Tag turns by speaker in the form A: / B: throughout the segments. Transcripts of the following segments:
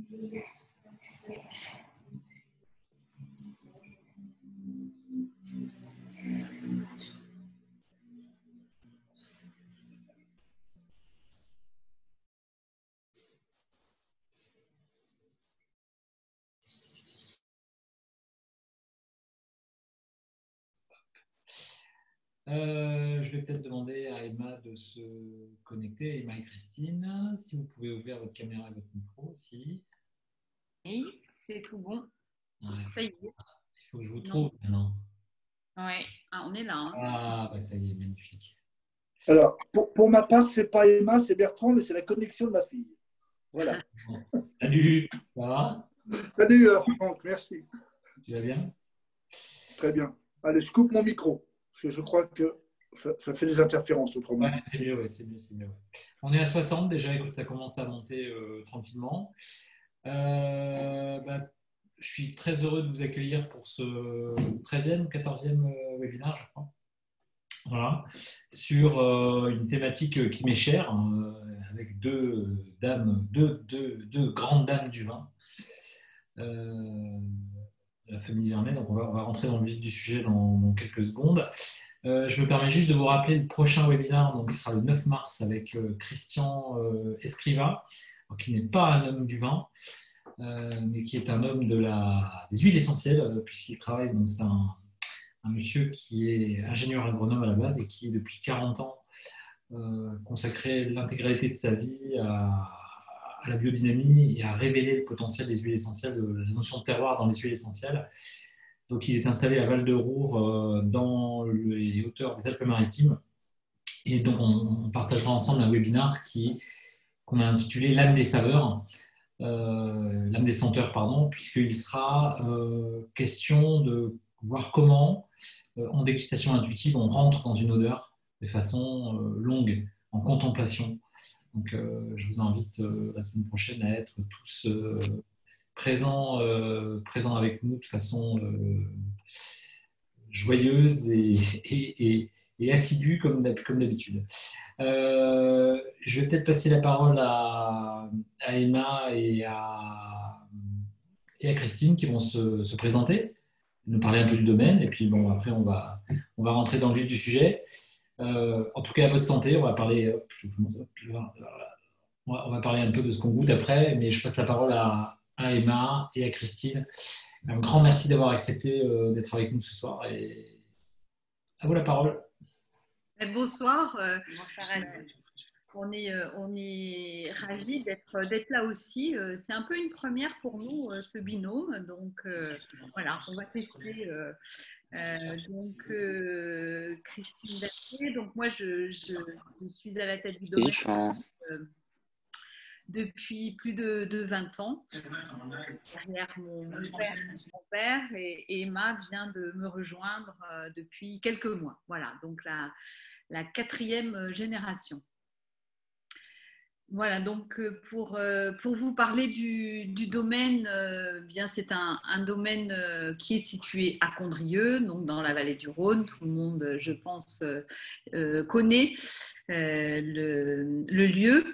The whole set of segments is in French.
A: Je vais peut-être demander à Emma de se connecter. Emma et Christine, si vous pouvez ouvrir votre caméra et votre micro aussi.
B: Oui, c'est tout bon.
A: Ouais.
B: Ça y est.
A: Il faut que je vous trouve maintenant.
B: Oui, on est là. Hein.
A: Ah, bah, ça y est, magnifique.
C: Alors, pour ma part, ce n'est pas Emma, c'est Bertrand, mais c'est la connexion de ma fille. Voilà.
A: Bon. Salut, ça va?
C: Salut Franck, merci.
A: Tu vas bien?
C: Très bien. Allez, je coupe mon micro, parce que je crois que ça fait des interférences autrement.
A: Ouais, c'est mieux, c'est mieux, c'est mieux. Ouais. On est à 60 déjà, écoute, ça commence à monter tranquillement. Bah, je suis très heureux de vous accueillir pour ce 13e ou 14e webinaire, je crois. Voilà, sur une thématique qui m'est chère, hein, avec deux grandes dames du vin de la famille Vernet. Donc on va rentrer dans le vif du sujet dans quelques secondes. Je me permets juste de vous rappeler le prochain webinaire, donc, qui sera le 9 mars avec Christian Escriva, qui n'est pas un homme du vin, mais qui est un homme des huiles essentielles, puisqu'il travaille, donc c'est un monsieur qui est ingénieur agronome à la base et qui, depuis 40 ans, consacré l'intégralité de sa vie à la biodynamie et à révéler le potentiel des huiles essentielles, la notion de terroir dans les huiles essentielles. Donc, il est installé à Val-de-Roure, dans les hauteurs des Alpes-Maritimes. Et donc, on partagera ensemble un webinaire qu'on a intitulé L'âme des saveurs, l'âme des senteurs, pardon, puisqu'il sera question de voir comment, en dégustation intuitive, on rentre dans une odeur de façon longue, en contemplation. Donc, je vous invite la semaine prochaine à être tous présents avec nous de façon joyeuse et assidue comme d'habitude. Je vais peut-être passer la parole à Emma et à Christine qui vont se présenter, nous parler un peu du domaine, et puis bon, après on va rentrer dans le vif du sujet. En tout cas, à votre santé, on va parler un peu de ce qu'on goûte après, mais je passe la parole à Emma et à Christine. Un grand merci d'avoir accepté d'être avec nous ce soir, et à vous la parole.
B: Bonsoir. On est ravis d'être là aussi. C'est un peu une première pour nous, ce binôme. Donc, voilà, on va tester. Christine Dacier. Donc, moi, je suis à la tête du domaine depuis plus de 20 ans, derrière mon père, et Emma vient de me rejoindre depuis quelques mois. Voilà, donc la 4e génération. Voilà, donc pour vous parler du domaine, bien c'est un domaine qui est situé à Condrieu, donc dans la vallée du Rhône. Tout le monde, je pense, connaît le lieu.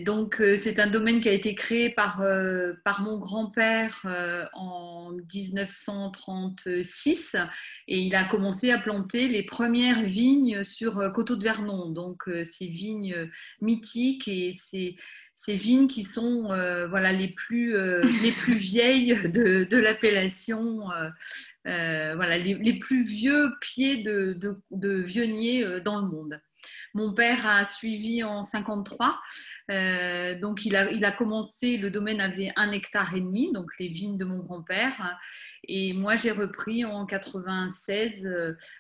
B: Donc, c'est un domaine qui a été créé par mon grand-père en 1936, et il a commencé à planter les premières vignes sur Coteaux de Vernon. Donc, ces vignes mythiques et ces vignes qui sont voilà, les plus vieilles de l'appellation, voilà, les plus vieux pieds de vionniers dans le monde. Mon père a suivi en 53, donc il a commencé, le domaine avait 1,5 hectare, donc les vignes de mon grand-père, et moi j'ai repris en 96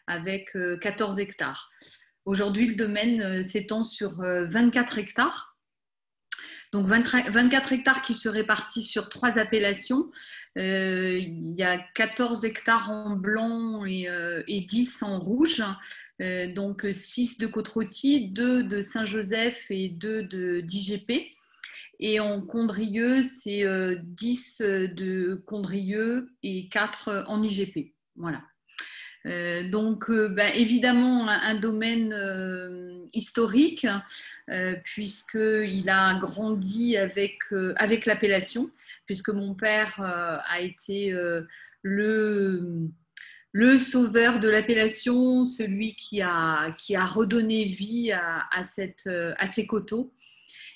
B: avec 14 hectares. Aujourd'hui, le domaine s'étend sur 24 hectares. Donc 24 hectares qui se répartissent sur 3 appellations. Il y a 14 hectares en blanc et 10 en rouge. Donc 6 de Côte-Rôtie, 2 de Saint-Joseph et 2 d'IGP. Et en Condrieu, c'est 10 de Condrieu et 4 en IGP. Voilà. Donc, évidemment, un domaine historique, puisqu'il a grandi avec l'appellation, puisque mon père a été le sauveur de l'appellation, celui qui a redonné vie à ces coteaux.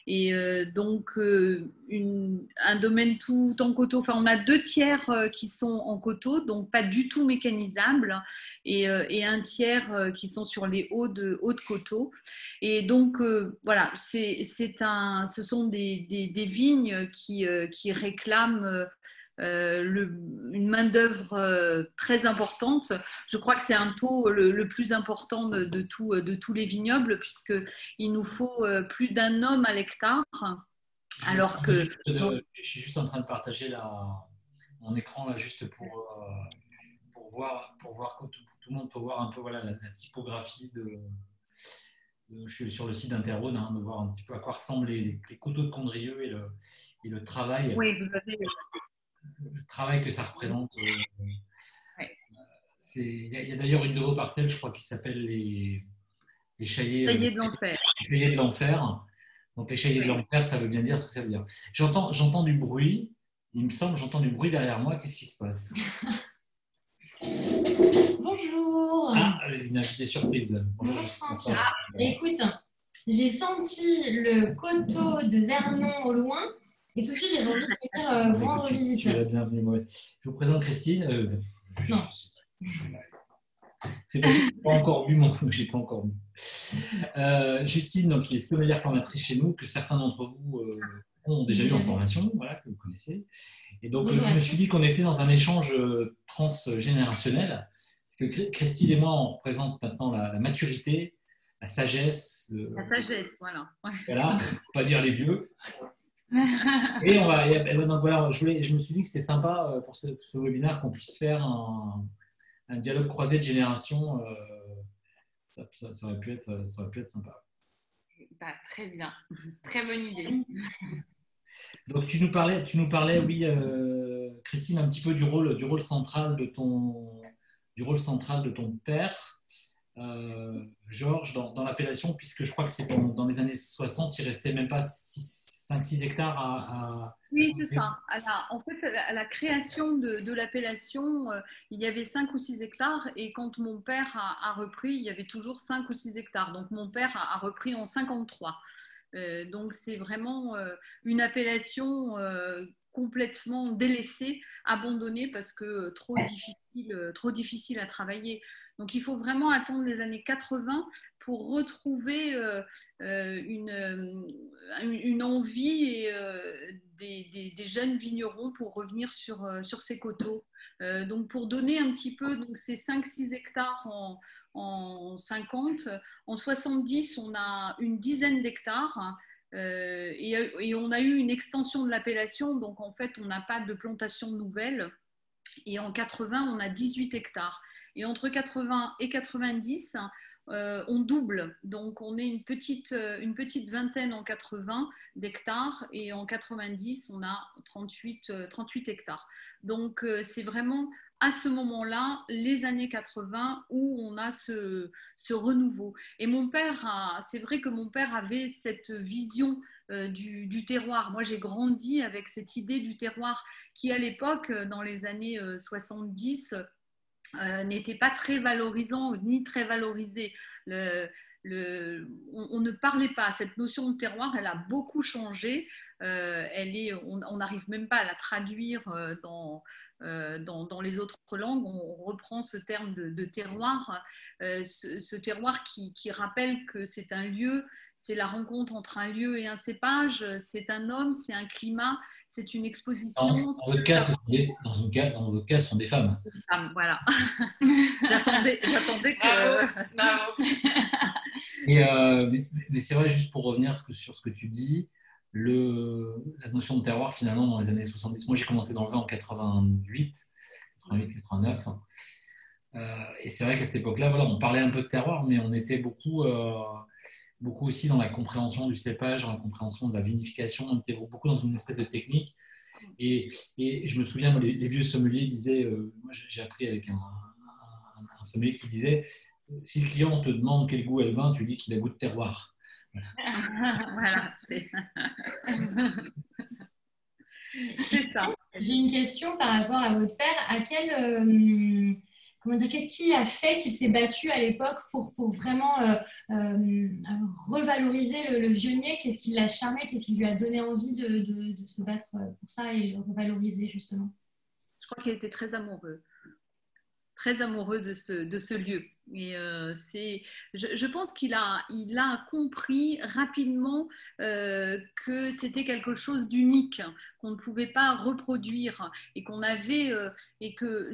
B: Et donc, un domaine tout en coteaux. Enfin, on a 2 tiers qui sont en coteaux, donc pas du tout mécanisables, et un tiers qui sont sur les hauts de coteaux. Et donc, voilà, ce sont des vignes qui réclament une main-d'œuvre très importante. Je crois que c'est un taux le plus important de tous les vignobles, puisqu'il nous faut plus d'1 homme à l'hectare. Alors que.
A: Je suis juste en train de partager mon écran là, juste pour voir que tout le monde peut voir un peu voilà, la typographie je suis sur le site d'Interrode, de voir un petit peu à quoi ressemblent les coteaux de Condrieu et le travail.
B: Oui, vous avez.
A: Le travail que ça représente.
B: Ouais.
A: Il y a d'ailleurs une de vos parcelles, je crois, qui s'appelle les Chaillés
B: de l'enfer.
A: Les Chaillés de l'enfer. Donc les Chaillés de l'enfer, ça veut bien dire ce que ça veut dire. J'entends du bruit. Il me semble, j'entends du bruit derrière moi. Qu'est-ce qui se passe?
D: Bonjour.
A: Ah, une invitée surprise.
D: Bonjour François. Écoute, j'ai senti le coteau de Vernon au loin. Et tout de suite, j'avais envie de venir vous rendre visite.
A: Tu es la bienvenue. Je vous présente Christine.
D: Non.
A: C'est parce que je n'ai pas encore bu j'ai pas encore bu. Justine, donc, qui est sommelière formatrice chez nous, que certains d'entre vous ont déjà eu en formation, voilà, que vous connaissez. Et donc, je me suis dit qu'on était dans un échange transgénérationnel. Parce que Christine et moi, on représente maintenant la maturité, la sagesse.
B: La sagesse, voilà.
A: Voilà, pas dire les vieux. Et donc voilà, je me suis dit que c'était sympa pour ce webinaire qu'on puisse faire un dialogue croisé de génération. Ça aurait pu être sympa.
D: Bah, très bien, très bonne idée.
A: Donc tu nous parlais, oui, Christine, un petit peu du rôle central de ton père, Georges, dans l'appellation, puisque je crois que c'est dans les années 60, il restait même pas 5-6 hectares à.
B: Oui, c'est ça. En fait, à la création de l'appellation, il y avait 5 ou 6 hectares, et quand mon père a repris, il y avait toujours 5 ou 6 hectares. Donc mon père a repris en 53. Donc c'est vraiment une appellation complètement délaissée, abandonnée, parce que trop difficile à travailler. Donc il faut vraiment attendre les années 80 pour retrouver une envie et, des jeunes vignerons pour revenir sur ces coteaux. Donc pour donner un petit peu, donc ces 5-6 hectares en 50, en 70 on a une dizaine d'hectares. Et on a eu une extension de l'appellation, donc en fait on n'a pas de plantation nouvelle. Et en 80 on a 18 hectares. Et entre 80 et 90, on double. Donc, on est une petite vingtaine en 80 d'hectares, et en 90, on a 38 hectares. Donc, c'est vraiment à ce moment-là, les années 80, où on a ce renouveau. Et c'est vrai que mon père avait cette vision du terroir. Moi, j'ai grandi avec cette idée du terroir qui, à l'époque, dans les années 70, n'était pas très valorisant ni très valorisé. On ne parlait pas. Cette notion de terroir, elle a beaucoup changé. On n'arrive même pas à la traduire dans les autres langues. On reprend ce terme de terroir, ce terroir qui rappelle que c'est un lieu, c'est la rencontre entre un lieu et un cépage, c'est un homme, c'est un climat, c'est une exposition.
A: Dans votre cas, ce sont des femmes.
B: Des femmes, voilà. J'attendais que.
D: Bravo.
A: Mais c'est vrai, juste pour revenir sur ce que tu dis, la notion de terroir, finalement, dans les années 70, moi j'ai commencé dans le vin en 88, 89. Et c'est vrai qu'à cette époque-là, voilà, on parlait un peu de terroir, mais on était beaucoup aussi dans la compréhension du cépage, dans la compréhension de la vinification. On était beaucoup dans une espèce de technique. Et je me souviens, les vieux sommeliers disaient, moi j'ai appris avec un sommelier qui disait, si le client te demande quel goût a le vin, tu dis qu'il a goût de terroir.
B: Voilà, c'est ça.
D: J'ai une question par rapport à votre père. Comment dire, qu'est-ce qui a fait qu'il s'est battu à l'époque pour vraiment revaloriser le Vionnet? Qu'est-ce qui l'a charmé? Qu'est-ce qui lui a donné envie de se battre pour ça et le revaloriser justement?
B: Je crois qu'il était très amoureux de ce lieu. Et je pense qu'il a compris rapidement que c'était quelque chose d'unique, qu'on ne pouvait pas reproduire et qu'on avait, et que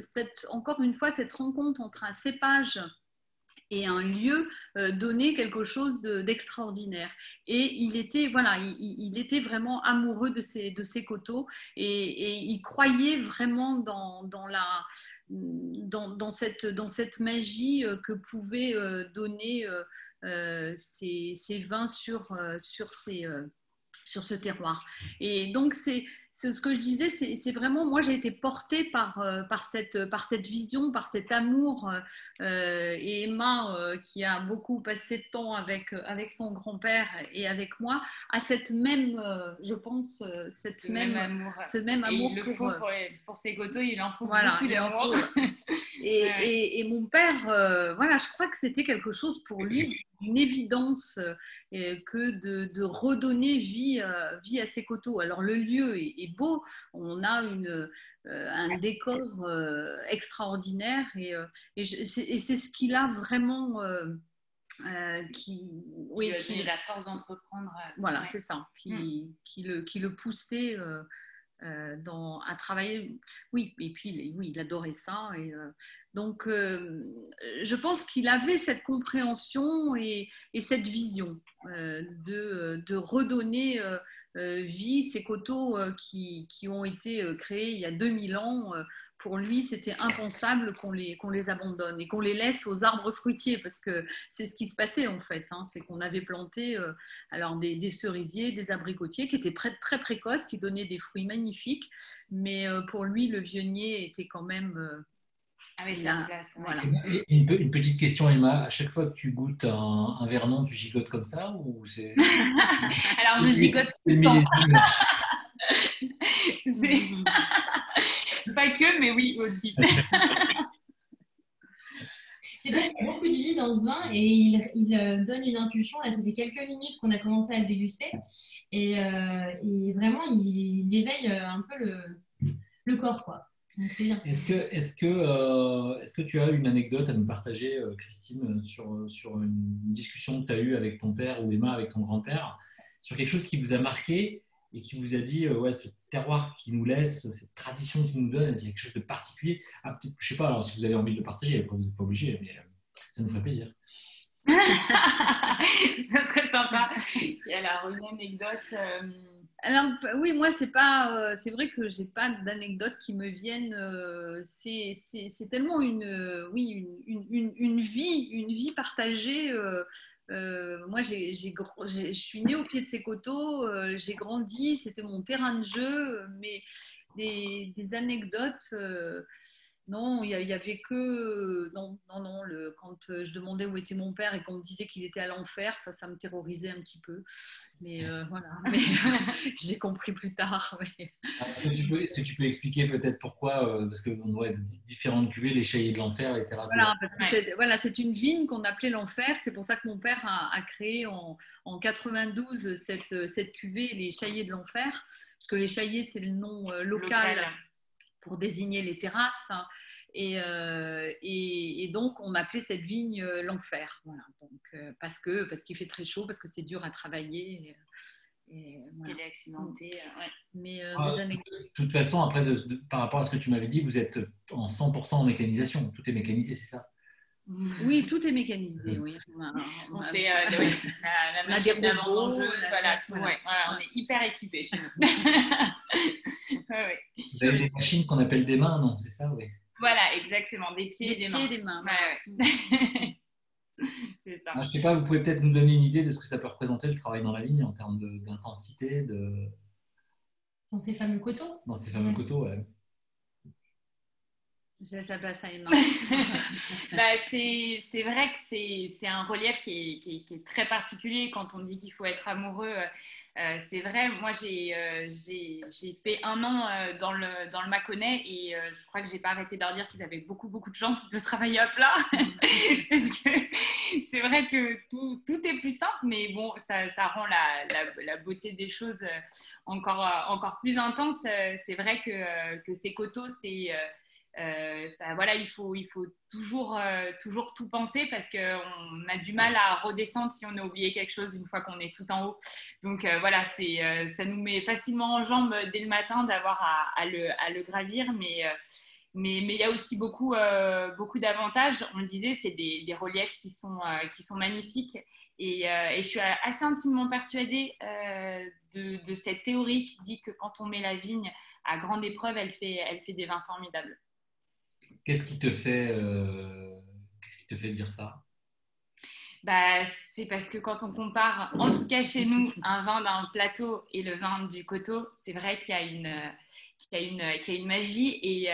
B: encore une fois, cette rencontre entre un cépage et un lieu donnait quelque chose d'extraordinaire. Et il était, voilà, il était vraiment amoureux de ces coteaux et il croyait vraiment dans cette magie que pouvaient donner ces vins sur ce terroir. Et donc, c'est ce que je disais, c'est vraiment, moi j'ai été portée par cette vision, par cet amour. Et Emma, qui a beaucoup passé de temps avec son grand-père et avec moi, a cette même, je pense, ce même amour.
E: Et il le faut pour ses coteaux, il en faut
B: voilà,
E: beaucoup d'amour.
B: Et mon père, voilà, je crois que c'était quelque chose pour lui, une évidence que de redonner vie à ces coteaux. Alors le lieu est beau, on a un décor extraordinaire et c'est ce qu'il a vraiment
E: qui lui a donné la force d'entreprendre.
B: Voilà, c'est ça, qui le poussait à travailler. Oui, et puis oui, il adorait ça. Et, donc, je pense qu'il avait cette compréhension et cette vision de redonner vie, ces coteaux qui ont été créés il y a 2000 ans. Pour lui, c'était impensable qu'on les abandonne et qu'on les laisse aux arbres fruitiers, parce que c'est ce qui se passait en fait. C'est qu'on avait planté alors des cerisiers, des abricotiers qui étaient très précoces, qui donnaient des fruits magnifiques, mais pour lui, le vionnier était quand même...
E: Ah oui, c'est en place.
B: Voilà.
A: Une petite question, Emma. À chaque fois que tu goûtes un Vernon, tu gigotes comme ça ou c'est...
E: Alors, je gigote tout le temps. Pas que, mais oui aussi.
D: C'est vrai qu'il y a beaucoup de vie dans ce vin et il donne une impulsion. Là, ça fait quelques minutes qu'on a commencé à le déguster et vraiment, il éveille un peu le corps, quoi. Donc, c'est bien.
A: Est-ce que tu as une anecdote à nous partager, Christine, sur une discussion que tu as eue avec ton père ou Emma avec ton grand-père, sur quelque chose qui vous a marqué et qui vous a dit, ouais, ce terroir qui nous laisse, cette tradition qui nous donne, il y a quelque chose de particulier. Ah, je ne sais pas, alors, si vous avez envie de le partager, vous n'êtes pas obligé, mais ça nous ferait plaisir.
E: Ça serait sympa. Alors, une anecdote.
B: Alors oui, moi c'est vrai que j'ai pas d'anecdotes qui me viennent. C'est tellement une vie partagée. Moi je suis née au pied de ces coteaux, j'ai grandi, c'était mon terrain de jeu, mais des anecdotes. Non, il y avait que non. Quand je demandais où était mon père et qu'on me disait qu'il était à l'enfer, ça me terrorisait un petit peu. Mais voilà, mais, j'ai compris plus tard. Mais...
A: Est-ce que tu peux expliquer peut-être pourquoi, parce qu'on doit différentes cuvées, les Chaillés de l'enfer, les terrasses
B: voilà, parce que c'est une vigne qu'on appelait l'enfer. C'est pour ça que mon père a créé en 92 cette cuvée, les Chaillés de l'enfer, parce que les Chaillés c'est le nom local pour désigner les terrasses. Et donc, on appelait cette vigne l'enfer. Voilà. Donc, parce qu'il fait très chaud, parce que c'est dur à travailler.
E: Voilà. Il est accidenté. Ouais.
B: Mais des anecdotes.
A: De toute façon, après, par rapport à ce que tu m'avais dit, vous êtes en 100% en mécanisation. Tout est mécanisé, c'est ça?
B: Oui, tout est mécanisé. Oui.
E: On fait la machine à vendangeuse, voilà, tout. Ouais. Voilà, on est hyper équipés chez nous.
A: Vous avez des machines qu'on appelle des mains, non? C'est ça, oui.
E: Voilà, exactement, des pieds et des mains. Ouais. C'est ça.
A: Je ne sais pas, vous pouvez peut-être nous donner une idée de ce que ça peut représenter le travail dans la vigne en termes d'intensité,
D: Dans ces fameux coteaux.
A: Dans ces fameux coteaux, ouais.
B: Je laisse la place à Emma.
E: C'est vrai que c'est un relief qui est très particulier quand on dit qu'il faut être amoureux. C'est vrai, moi j'ai fait 1 an dans le Mâconnais et je crois que j'ai pas arrêté de leur dire qu'ils avaient beaucoup de chance de travailler à plat parce que c'est vrai que tout est plus simple, mais bon, ça rend la beauté des choses encore plus intense. C'est vrai que ces coteaux, voilà, il faut toujours tout penser parce qu'on a du mal à redescendre si on a oublié quelque chose une fois qu'on est tout en haut. Donc voilà, ça nous met facilement en jambes dès le matin d'avoir à le gravir, mais il y a aussi beaucoup d'avantages. On le disait, c'est des reliefs qui sont magnifiques et je suis assez intimement persuadée de cette théorie qui dit que quand on met la vigne à grande épreuve, elle fait des vins formidables.
A: Qu'est-ce qui te fait dire ça?
E: C'est parce que quand on compare, en tout cas chez nous, un vin d'un plateau et le vin du coteau, c'est vrai qu'il y a une magie et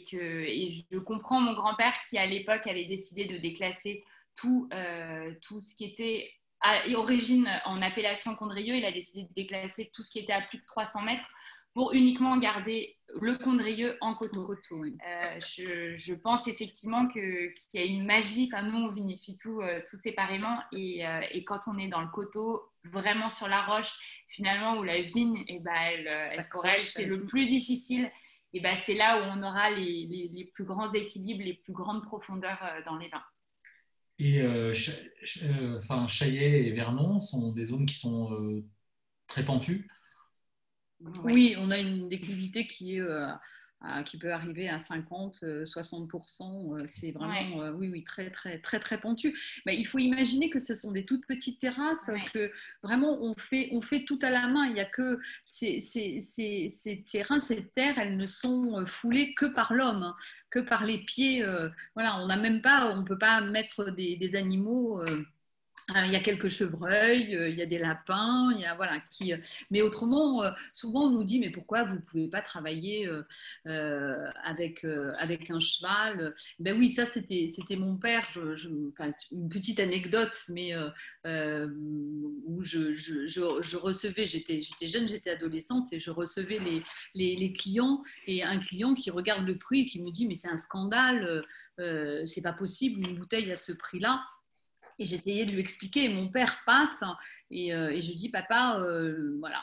E: je comprends mon grand-père qui à l'époque avait décidé de déclasser tout ce qui était à origine en appellation Condrieu. Il a décidé de déclasser tout ce qui était à plus de 300 mètres pour uniquement garder le Condrieu en coteau. Oui. Je pense effectivement qu'il y a une magie. Enfin, nous, on vinifie tout séparément et quand on est dans le coteau, vraiment sur la roche, finalement, où la vigne, elle corrège, c'est le plus difficile. Et c'est là où on aura les plus grands équilibres, les plus grandes profondeurs dans les vins.
A: Et Chaillet et Vernon sont des zones qui sont très pentues.
B: Oui, on a une déclivité qui peut arriver à 50-60%. C'est vraiment, oui, très, très, très, très pentu. Mais il faut imaginer que ce sont des toutes petites terrasses, que vraiment on fait tout à la main. Il n'y a que ces terrains, ces terres, elles ne sont foulées que par l'homme, que par les pieds. Voilà, on ne peut pas mettre des animaux. Il y a quelques chevreuils, il y a des lapins, mais autrement, souvent on nous dit mais pourquoi vous ne pouvez pas travailler avec un cheval? Ben oui, ça c'était mon père. Une petite anecdote, mais où je recevais, j'étais jeune, j'étais adolescente et je recevais les clients et un client qui regarde le prix et qui me dit mais c'est un scandale, c'est pas possible une bouteille à ce prix-là. Et j'essayais de lui expliquer. Mon père passe et je dis papa, voilà.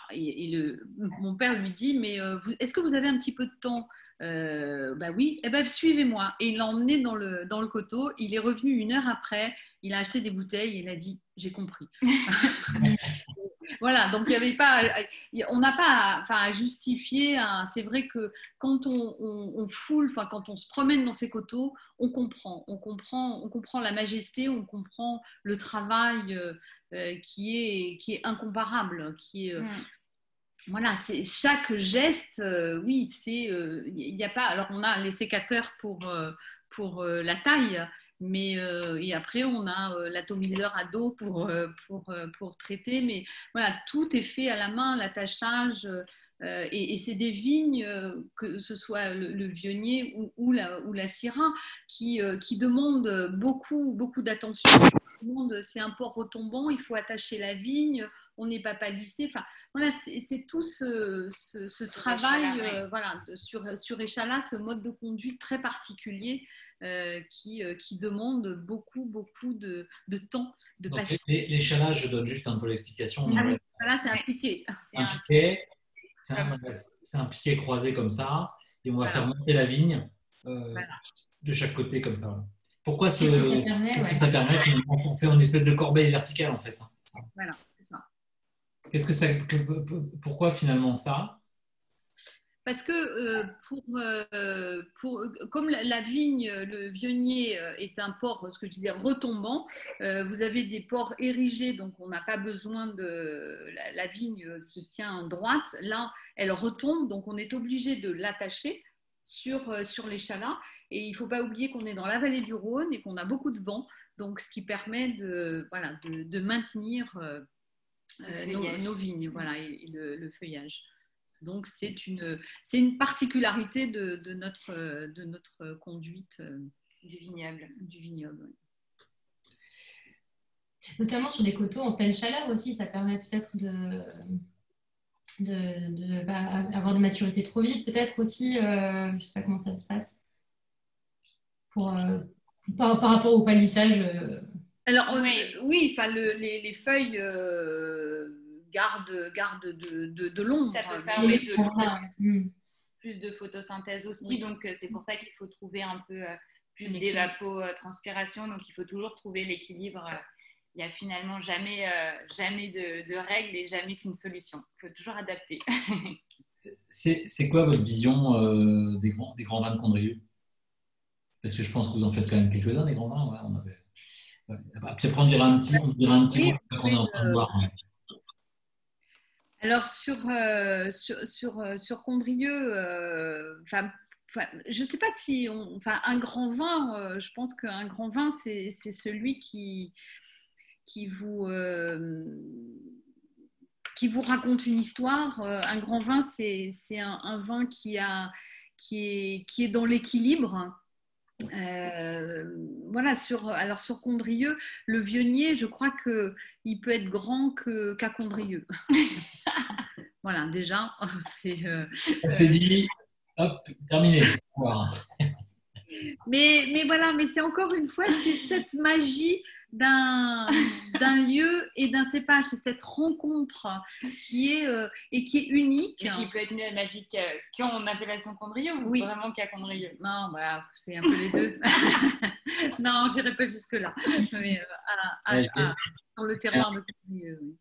B: Mon père lui dit mais est-ce que vous avez un petit peu de temps? Oui, suivez-moi. Et il l'a emmené dans le coteau. Il est revenu 1 heure après. Il a acheté des bouteilles et il a dit j'ai compris. Voilà, donc il y avait pas, on n'a pas à justifier. C'est vrai que quand on foule, quand on se promène dans ces coteaux, on comprend la majesté, on comprend le travail qui est incomparable, voilà, c'est chaque geste. Oui, il y a pas. Alors on a les sécateurs pour la taille. Mais et après on a l'atomiseur à dos pour traiter, mais voilà, tout est fait à la main, l'attachage, et c'est des vignes, que ce soit le Vionnier ou la Syrah, qui demandent beaucoup d'attention. C'est un port retombant, il faut attacher la vigne, on n'est pas palissé. Enfin, voilà, c'est tout ce travail sur échalas, ce mode de conduite très particulier qui demande beaucoup de temps, de patience.
A: L'échalage, je donne juste un peu l'explication.
B: Là, c'est un piquet.
A: C'est un piquet croisé comme ça, et on va faire monter la vigne de chaque côté comme ça. Pourquoi qu'est-ce que ça permet On fait une espèce de corbeille verticale en fait.
B: Voilà, c'est ça.
A: Pourquoi finalement ça?
B: Parce que comme la vigne, le Vionnier est un port, ce que je disais, retombant, vous avez des ports érigés, donc on n'a pas besoin de... La vigne se tient droite, là, elle retombe, donc on est obligé de l'attacher sur l'échalas. Et il ne faut pas oublier qu'on est dans la vallée du Rhône et qu'on a beaucoup de vent, donc ce qui permet de maintenir nos vignes, et le feuillage. Donc, c'est une particularité de notre conduite
E: du vignoble.
B: Ouais.
D: Notamment sur des coteaux en pleine chaleur aussi, ça permet peut-être de pas avoir de maturité trop vite, peut-être aussi, je ne sais pas comment ça se passe, par rapport au palissage.
B: Alors, oui, les feuilles gardent de l'ombre.
E: Ça peut faire plus de photosynthèse aussi, donc c'est pour ça qu'il faut trouver un peu plus d'évapotranspiration, donc il faut toujours trouver l'équilibre. Il n'y a finalement jamais de règles et jamais qu'une solution. Il faut toujours adapter.
A: C'est quoi votre vision des grands vins de Condrieu? Parce que je pense que vous en faites quand même quelques-uns, des grands vins. Ouais. Puis après, on dira un petit mot qu'on est en train de voir. Ouais.
B: Alors, sur Condrieu, je ne sais pas si un grand vin, je pense qu'un grand vin, c'est celui qui vous raconte une histoire. Un grand vin, c'est un vin qui est dans l'équilibre. Voilà, sur Condrieu, le Vionnier, je crois qu'il peut être grand qu'à Condrieu. Voilà, déjà, c'est
A: dit, hop, terminé.
B: Mais voilà, mais c'est encore une fois, c'est cette magie d'un lieu et d'un cépage, c'est cette rencontre qui est unique.
E: Et qui peut être magique qu'en appellation Condrieu ou vraiment qu'à Condrieu?
B: Non, bah, c'est un peu les deux. Non, je n'irai pas jusque-là. Mais dans le terroir de Condrieu, oui.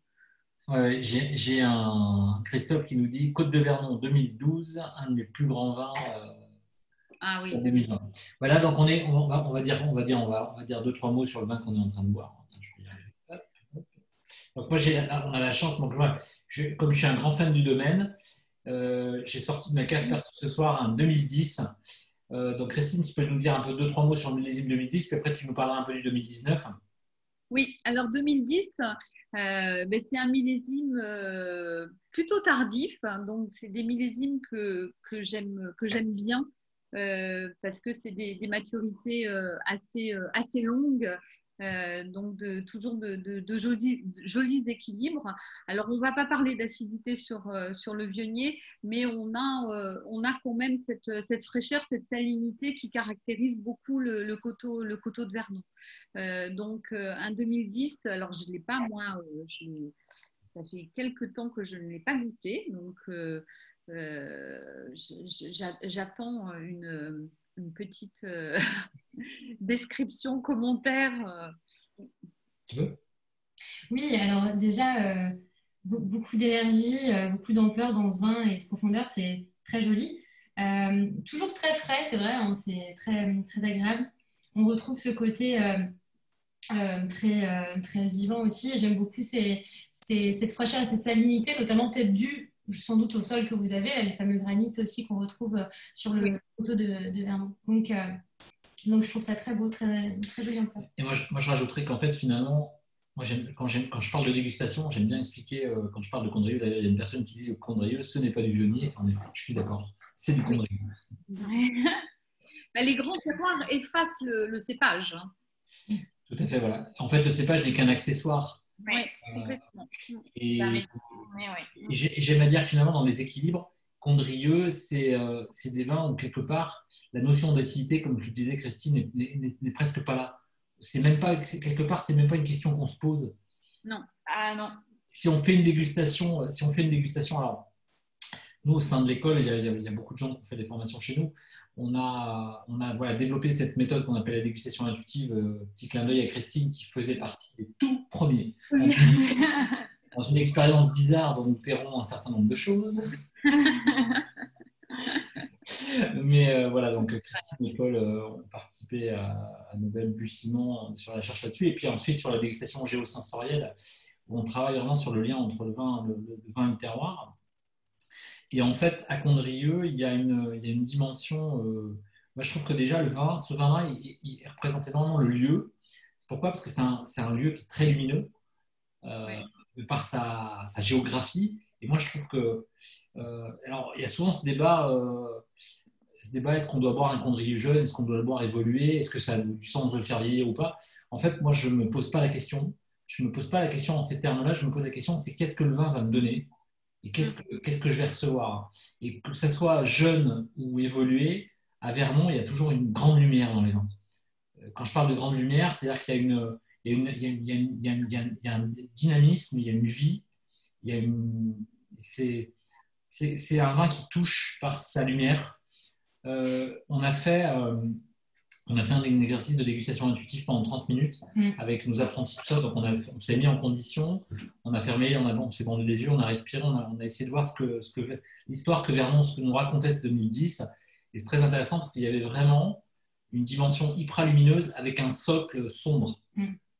A: Ouais, j'ai un Christophe qui nous dit Côte de Vernon 2012, un des plus grands vins.
B: Ah oui.
A: 2020. Voilà, donc on va dire 2-3 mots sur le vin qu'on est en train de boire. Donc moi, on a la chance, donc moi, comme je suis un grand fan du domaine, j'ai sorti de ma cave perso ce soir un 2010. Donc Christine, tu peux nous dire un peu 2-3 mots sur le millésime 2010, puis après tu nous parleras un peu du 2019.
B: Oui, alors 2010, c'est un millésime plutôt tardif, donc c'est des millésimes que j'aime bien. Parce que c'est des maturités assez longues, donc toujours de jolis équilibres. Alors, on ne va pas parler d'acidité sur le Vionnier, mais on a quand même cette fraîcheur, cette salinité qui caractérise beaucoup le coteau de Vernon. Donc, un 2010, alors je ne l'ai pas, moi, ça fait quelques temps que je ne l'ai pas goûté, donc j'attends une petite description, commentaire.
A: Tu veux?
D: Oui, alors déjà, beaucoup d'énergie, beaucoup d'ampleur dans ce vin et de profondeur, c'est très joli. Toujours très frais, c'est vrai, hein, c'est très, très agréable. On retrouve ce côté très vivant aussi. J'aime beaucoup cette fraîcheur et cette salinité, notamment peut-être due sans doute au sol que vous avez, là, les fameux granites aussi qu'on retrouve sur le coteau de Vernon. Donc, je trouve ça très beau, très, très joli encore.
A: Et moi, je rajouterais qu'en fait, finalement, moi, quand je parle de dégustation, j'aime bien expliquer, quand je parle de Condrieu, d'ailleurs, il y a une personne qui dit que Condrieu, ce n'est pas du Vionnier. En effet, je suis d'accord, c'est du Condrieu.
B: Les grands terroirs effacent le cépage.
A: Tout à fait, voilà. En fait, le cépage n'est qu'un accessoire.
B: Oui, complètement.
A: Et j'aime à dire que finalement, dans les équilibres, Condrieu, c'est des vins où quelque part, la notion d'acidité, comme tu disais, Christine, n'est presque pas là. Quelque part, c'est même pas une question qu'on se pose.
B: Non.
E: Ah non.
A: Si on fait une dégustation, alors nous, au sein de l'école, il y a beaucoup de gens qui ont fait des formations chez nous. On a développé cette méthode qu'on appelle la dégustation intuitive. Petit clin d'œil à Christine qui faisait partie des tout premiers.
B: Oui.
A: Dans une expérience bizarre dont nous tairons un certain nombre de choses. Mais voilà, donc Christine et Paul ont participé à nos balbutiements sur la recherche là-dessus. Et puis ensuite, sur la dégustation géosensorielle, où on travaille vraiment sur le lien entre le vin et le terroir. Et en fait, à Condrieu, il y a une dimension. Moi, je trouve que déjà, ce vin-là, il représente énormément le lieu. Pourquoi? Parce que c'est un lieu qui est très lumineux.
B: Oui.
A: de par sa géographie. Et moi, je trouve que. Alors, il y a souvent ce débat. Est-ce qu'on doit boire un Condrieu jeune? Est-ce qu'on doit le boire évoluer? Est-ce que ça a du sens de le faire vieillir ou pas? En fait, moi, je ne me pose pas la question. Je ne me pose pas la question en ces termes-là. Je me pose la question, c'est qu'est-ce que le vin va me donner? Et qu'est-ce que je vais recevoir? Et que ça soit jeune ou évolué, à Vernon, il y a toujours une grande lumière dans les vins. Quand je parle de grande lumière, c'est-à-dire qu'il y a un dynamisme, il y a une vie, il y a c'est un vin qui touche par sa lumière. On a fait un exercice de dégustation intuitive pendant 30 minutes avec nos apprentis, tout ça. Donc, on s'est mis en condition, on a fermé, on s'est bandé les yeux, on a respiré, on a essayé de voir l'histoire que Vernon nous racontait ce 2010. Et c'est très intéressant parce qu'il y avait vraiment une dimension hyper-lumineuse avec un socle sombre.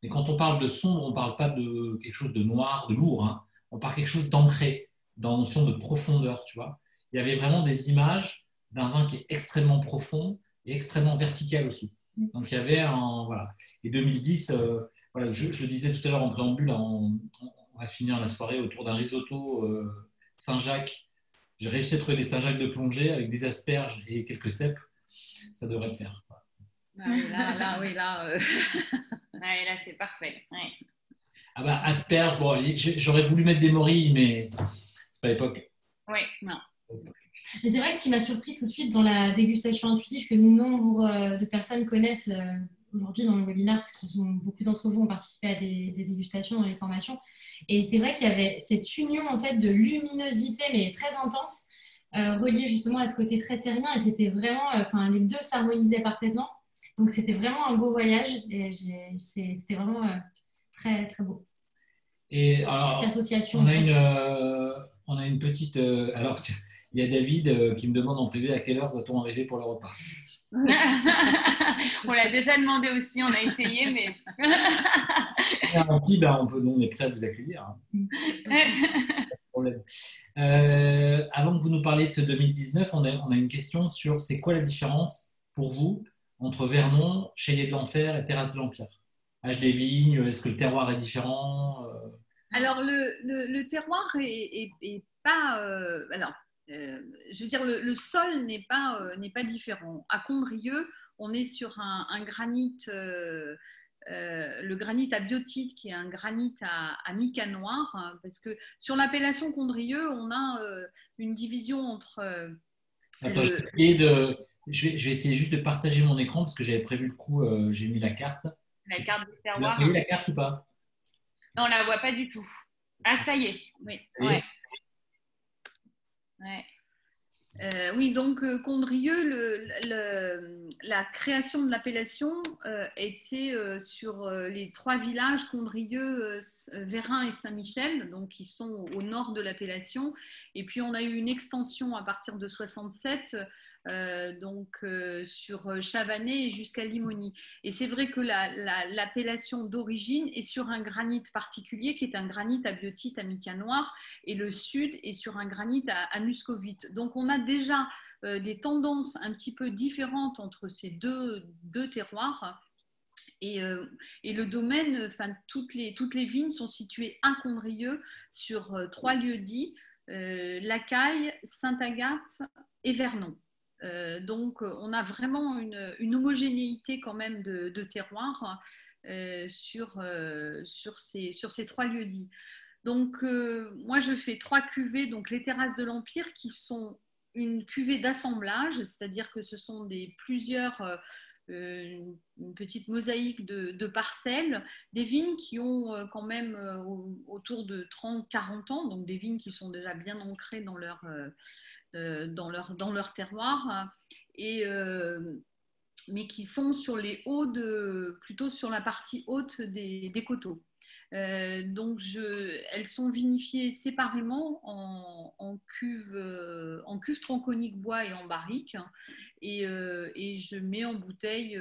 A: Et quand on parle de sombre, on ne parle pas de quelque chose de noir, de lourd. Hein. On parle de quelque chose d'ancré, dans la notion de profondeur. Tu vois. Il y avait vraiment des images d'un vin qui est extrêmement profond et extrêmement vertical aussi. Donc il y avait un. Voilà. Et 2010, voilà, je le disais tout à l'heure en préambule, on va finir la soirée autour d'un risotto Saint-Jacques. J'ai réussi à trouver des Saint-Jacques de plongée avec des asperges et quelques cèpes. Ça devrait le faire.
B: Ah oui, là.
E: Ouais, là, c'est parfait. Ouais.
A: Ah bah, asperges, bon, j'aurais voulu mettre des morilles, mais c'est pas l'époque.
E: Oui,
B: non.
D: Mais c'est vrai que ce qui m'a surpris tout de suite dans la dégustation intuitive, que nombre de personnes connaissent aujourd'hui dans le webinaire, parce que beaucoup d'entre vous ont participé à des dégustations dans les formations. Et c'est vrai qu'il y avait cette union en fait de luminosité, mais très intense, reliée justement à ce côté très terrien. Et c'était vraiment, les deux s'harmonisaient parfaitement. Donc c'était vraiment un beau voyage. Et c'était vraiment très, très beau.
A: Et alors,
D: cette association.
A: On a une petite. Alors, il y a David qui me demande en privé à quelle heure doit-on arriver pour le repas.
E: On l'a déjà demandé aussi, on a essayé, mais.
A: On est prêt à vous accueillir. Hein. Pas de problème. Avant que vous nous parliez de ce 2019, on a une question sur c'est quoi la différence pour vous entre Vernon, Chaillé de l'Enfer et Terrasse de l'Empire? Âge des vignes, est-ce que le terroir est différent?
B: Alors, le terroir est pas. Je veux dire, le sol n'est pas différent. À Condrieu, on est sur un granit, le granit à biotite, qui est un granit à mica noir, hein, parce que sur l'appellation Condrieu, on a une division entre.
A: Attends, je vais essayer juste de partager mon écran parce que j'avais prévu le coup, j'ai mis la carte.
E: La carte du
A: Tu l'as
E: terroir.
A: payé la carte ou pas?
E: Non, on la voit pas du tout. Ah, ça y est. Oui. Ouais.
B: Oui, donc Condrieu, la création de l'appellation était sur les trois villages, Condrieu, Vérin et Saint-Michel, donc qui sont au nord de l'appellation. Et puis on a eu une extension à partir de 67, sur Chavanay jusqu'à Limony. Et c'est vrai que l'appellation d'origine est sur un granit particulier qui est un granit à biotite à mica noir, et le sud est sur un granit à muscovite. Donc on a déjà des tendances un petit peu différentes entre ces deux terroirs. Et le domaine, toutes les vignes sont situées à Condrieu sur 3 lieux-dits, Lacaille, Sainte-Agathe et Vernon. Donc on a vraiment une homogénéité quand même de terroir sur ces 3 lieux-dits. Donc moi je fais 3 cuvées, donc les terrasses de l'Empire, qui sont une cuvée d'assemblage, c'est-à-dire que ce sont une petite mosaïque de parcelles, des vignes qui ont quand même autour de 30-40 ans, donc des vignes qui sont déjà bien ancrées dans leur terroir, mais qui sont sur les hauts plutôt sur la partie haute des coteaux. Donc elles sont vinifiées séparément en cuve tronconique bois et en barrique, et je mets en bouteille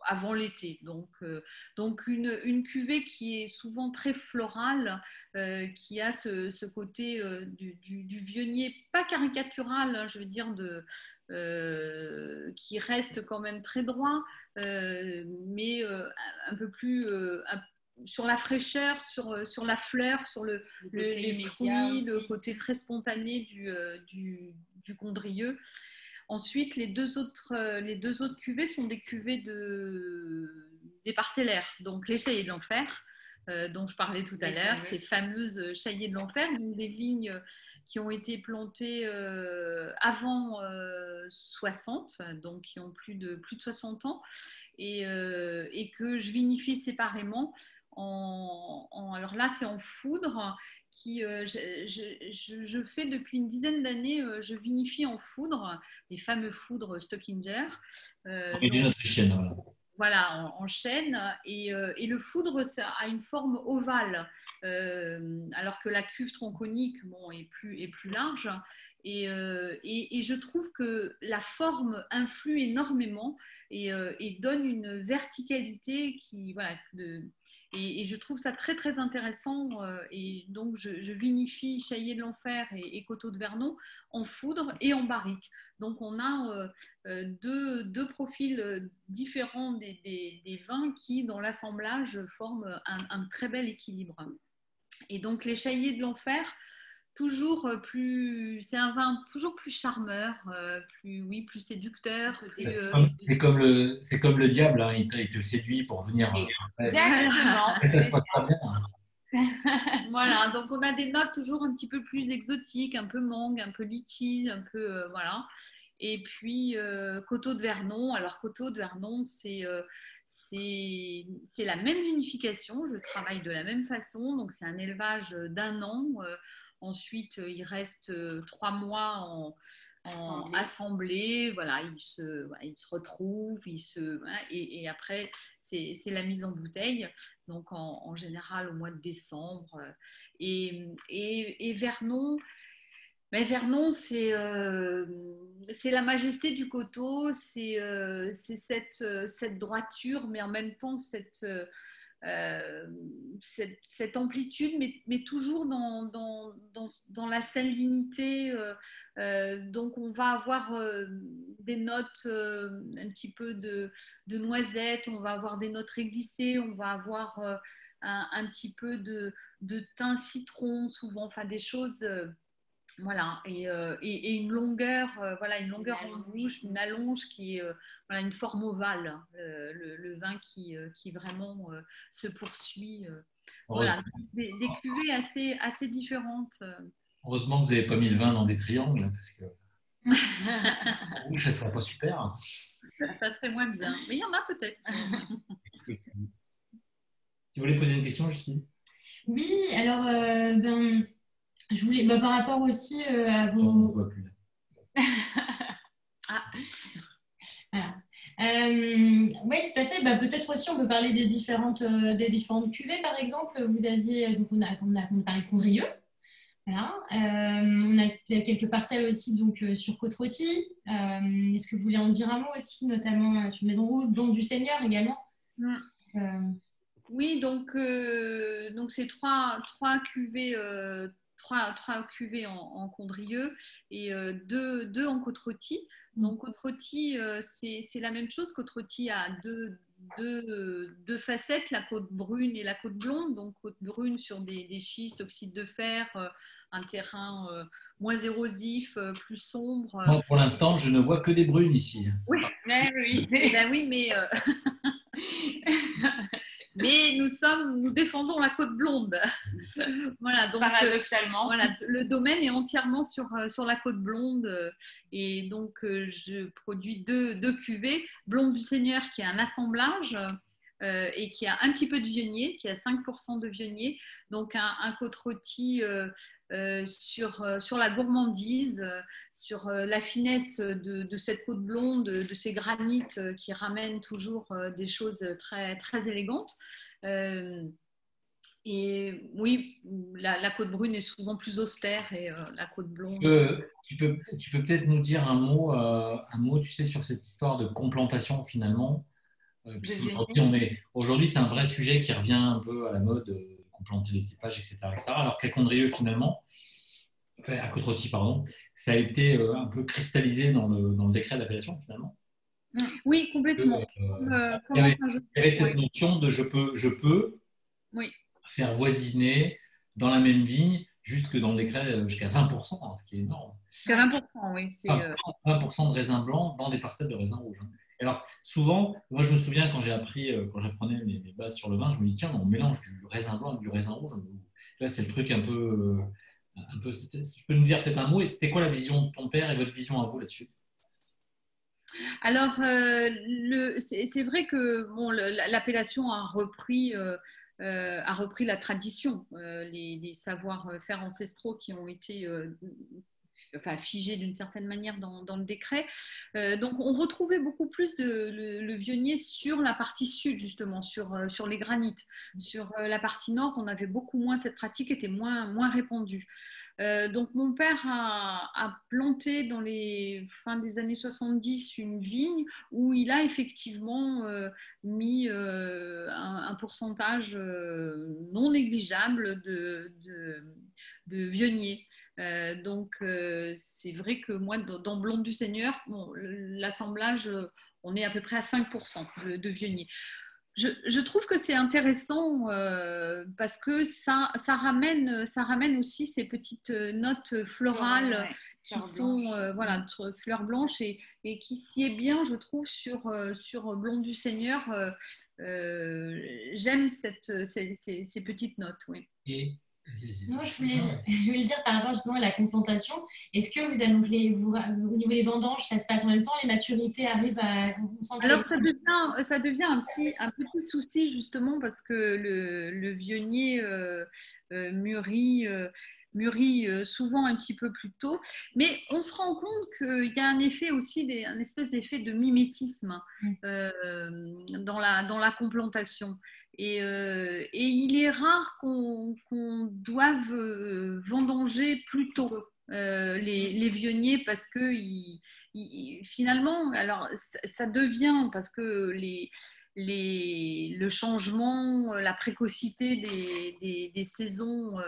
B: avant l'été. Donc une cuvée qui est souvent très florale, qui a ce côté du vionnier, pas caricatural, hein, je veux dire, qui reste quand même très droit, mais un peu plus sur la fraîcheur, sur la fleur, sur
E: côté
B: les
E: immédiat
B: fruits,
E: aussi.
B: le côté très spontané du Condrieu. Ensuite, les deux autres cuvées sont des cuvées des parcellaires, donc les Chaillés de l'Enfer, dont je parlais tout à l'heure, ces fameuses Chaillés de l'Enfer, donc des vignes qui ont été plantées avant 60, donc qui ont plus de 60 ans, et que je vinifie séparément. Alors là, c'est en foudre. Je fais depuis une dizaine d'années, je vinifie en foudre, les fameux foudres Stockinger.
A: Origine autrichienne, voilà.
B: Voilà, en chêne. Et le foudre, ça a une forme ovale, alors que la cuve tronconique, bon, est plus large. Et je trouve que la forme influe énormément et donne une verticalité qui, voilà, et je trouve ça très très intéressant. Et donc je vinifie Chaillé de l'Enfer et Coteaux de Vernon en foudre et en barrique. Donc on a deux profils différents des vins qui, dans l'assemblage, forment un très bel équilibre. Et donc les Chaillés de l'Enfer, c'est un vin toujours plus charmeur, plus séducteur.
A: C'est comme le diable, hein, il te séduit pour venir.
E: Exactement.
A: Et ça se passe pas bien.
B: Voilà, donc on a des notes toujours un petit peu plus exotiques, un peu mangue, un peu litchi, un peu voilà. Et puis Coteaux de Vernon. Alors Coteaux de Vernon, c'est la même vinification. Je travaille de la même façon. Donc c'est un élevage d'1 an. Ensuite, il reste 3 mois en assemblée. Voilà, ils se retrouvent, et après, c'est la mise en bouteille. Donc, en général, au mois de décembre. Et Vernon, mais Vernon, c'est la majesté du coteau, c'est cette droiture, mais en même temps cette amplitude, mais toujours dans la salinité. Donc, on va avoir des notes un petit peu de noisette, on va avoir des notes réglissées, on va avoir un petit peu de thym citron, souvent, enfin des choses. Voilà, et une longueur, une longueur en bouche, une allonge qui est une forme ovale, le vin qui vraiment se poursuit. Voilà, des cuvées assez différentes.
A: Heureusement que vous n'avez pas mis le vin dans des triangles, parce que en bouche, ça ne serait pas super.
B: Ça serait moins bien, mais il y en a peut-être.
A: Tu voulais poser une question, Justine?
D: Oui, alors, je voulais, par rapport aussi à vos...
A: On ne voit plus.
B: Ah.
D: Voilà. Oui, tout à fait. Peut-être aussi, on peut parler des différentes cuvées, par exemple. Vous aviez, donc on a parlé de Condrieu. Voilà. On a quelques parcelles aussi donc, sur Côte-Rôtie. Est-ce que vous voulez en dire un mot aussi, notamment sur Maison Rouge, Blonde du Seigneur également?
B: Oui, donc c'est trois cuvées. Trois cuvées en Condrieu et deux en Côte-Rôtie. Donc Côte-Rôtie, c'est la même chose. Côte-Rôtie a deux facettes, la côte brune et la côte blonde. Donc côte brune sur des schistes, oxyde de fer, un terrain moins érosif, plus sombre.
A: Moi, pour l'instant, je ne vois que des brunes ici.
B: Oui, mais mais nous défendons la côte blonde. Voilà, donc
E: paradoxalement.
B: le domaine est entièrement sur la côte blonde, et donc je produis deux cuvées. Blonde du Seigneur, qui est un assemblage et qui a un petit peu de Viognier, qui a 5% de Viognier, donc un côte-rôti sur la gourmandise, sur la finesse de cette côte blonde, de ces granites qui ramènent toujours des choses très, très élégantes. Et oui, la côte brune est souvent plus austère, et la côte blonde...
A: Tu peux peut-être nous dire un mot, tu sais, sur cette histoire de complantation finalement. Aujourd'hui, c'est un vrai sujet qui revient un peu à la mode, complanter les cépages, etc. Alors qu'à Condrieu, finalement, à Côte-Rôtie, pardon, ça a été un peu cristallisé dans le décret d'appellation, finalement.
B: Oui, complètement.
A: Il y avait cette notion de je peux
B: Oui.
A: faire voisiner dans la même vigne, jusque dans le décret, jusqu'à 20%, hein, ce qui est énorme.
B: Jusqu'à 20%, oui.
A: 20% de raisins blancs dans des parcelles de raisins rouges. Hein. Alors, souvent, moi, je me souviens quand quand j'apprenais mes bases sur le vin, je me dis, tiens, on mélange du raisin blanc avec du raisin rouge. Là, c'est le truc un peu. Tu peux nous dire peut-être un mot, et c'était quoi la vision de ton père et votre vision à vous là-dessus?
B: Alors, c'est vrai que bon, l'appellation a repris la tradition, les savoir-faire ancestraux qui ont été figés d'une certaine manière dans le décret. Donc, on retrouvait beaucoup plus le vionnier sur la partie sud, justement, sur les granites. Sur la partie nord, on avait beaucoup moins, cette pratique était moins répandue. Donc mon père a planté dans les fins des années 70 une vigne où il a effectivement mis un pourcentage non négligeable de vionniers. Donc c'est vrai que moi dans Blonde du Seigneur, bon, l'assemblage, on est à peu près à 5% de vionniers. Je trouve que c'est intéressant parce que ça ramène aussi ces petites notes florales qui sont voilà, fleurs blanches et qui s'y est bien, je trouve, sur Blonde du Seigneur. J'aime ces petites notes. Oui.
A: Et
D: non, je voulais dire par rapport justement à la complantation, est-ce que vous avez au niveau des vendanges, ça se passe en même temps, les maturités arrivent à...
B: Alors ça devient un petit souci justement parce que le vionnier mûrit souvent un petit peu plus tôt, mais on se rend compte qu'il y a un effet aussi, un espèce d'effet de mimétisme dans la complantation. Et il est rare qu'on doive vendanger plus tôt les vionniers parce que finalement, alors ça devient parce que le changement, la précocité des saisons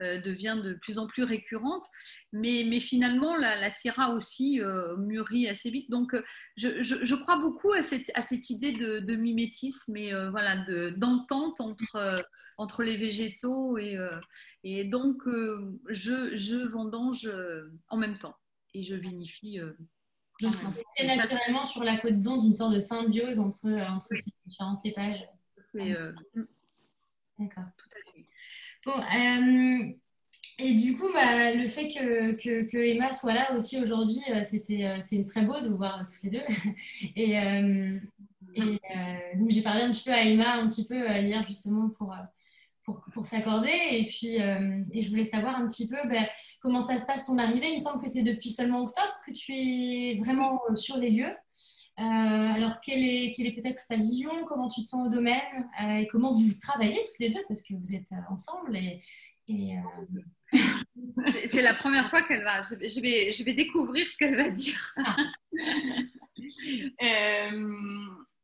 B: devient de plus en plus récurrente, mais finalement la Syrah aussi mûrit assez vite. Donc je crois beaucoup à cette idée de mimétisme et voilà, d'entente entre les végétaux et donc je vendange en même temps et je vinifie.
D: Donc, c'est naturellement sur la côte blonde une sorte de symbiose entre ces différents cépages. D'accord. Tout à fait. Bon, et du coup, le fait que Emma soit là aussi aujourd'hui, c'est très beau de vous voir toutes les deux. Et donc, j'ai parlé un petit peu à Emma un petit peu hier justement pour s'accorder. Et puis, je voulais savoir un petit peu comment ça se passe ton arrivée. Il me semble que c'est depuis seulement octobre que tu es vraiment sur les lieux. Alors, quelle est peut-être ta vision? Comment tu te sens au domaine? Et comment vous travaillez toutes les deux? Parce que vous êtes ensemble.
B: C'est la première fois qu'elle va. Je vais découvrir ce qu'elle va dire.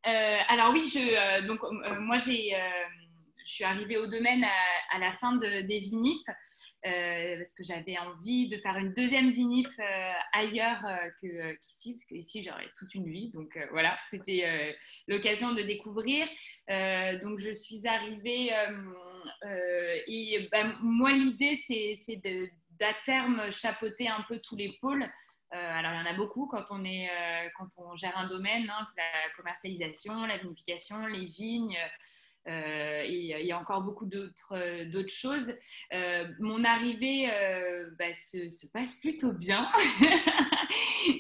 E: Alors oui, moi je suis arrivée au domaine à la fin des vinifs parce que j'avais envie de faire une deuxième vinif ailleurs qu'ici, parce qu'ici j'aurais toute une vie. Donc voilà, c'était l'occasion de découvrir. Donc je suis arrivée et moi l'idée c'est d'à terme chapeauter un peu tous les pôles. Alors il y en a beaucoup quand on gère un domaine, hein, la commercialisation, la vinification, les vignes. Et il y a encore beaucoup d'autres choses. Mon arrivée se passe plutôt bien.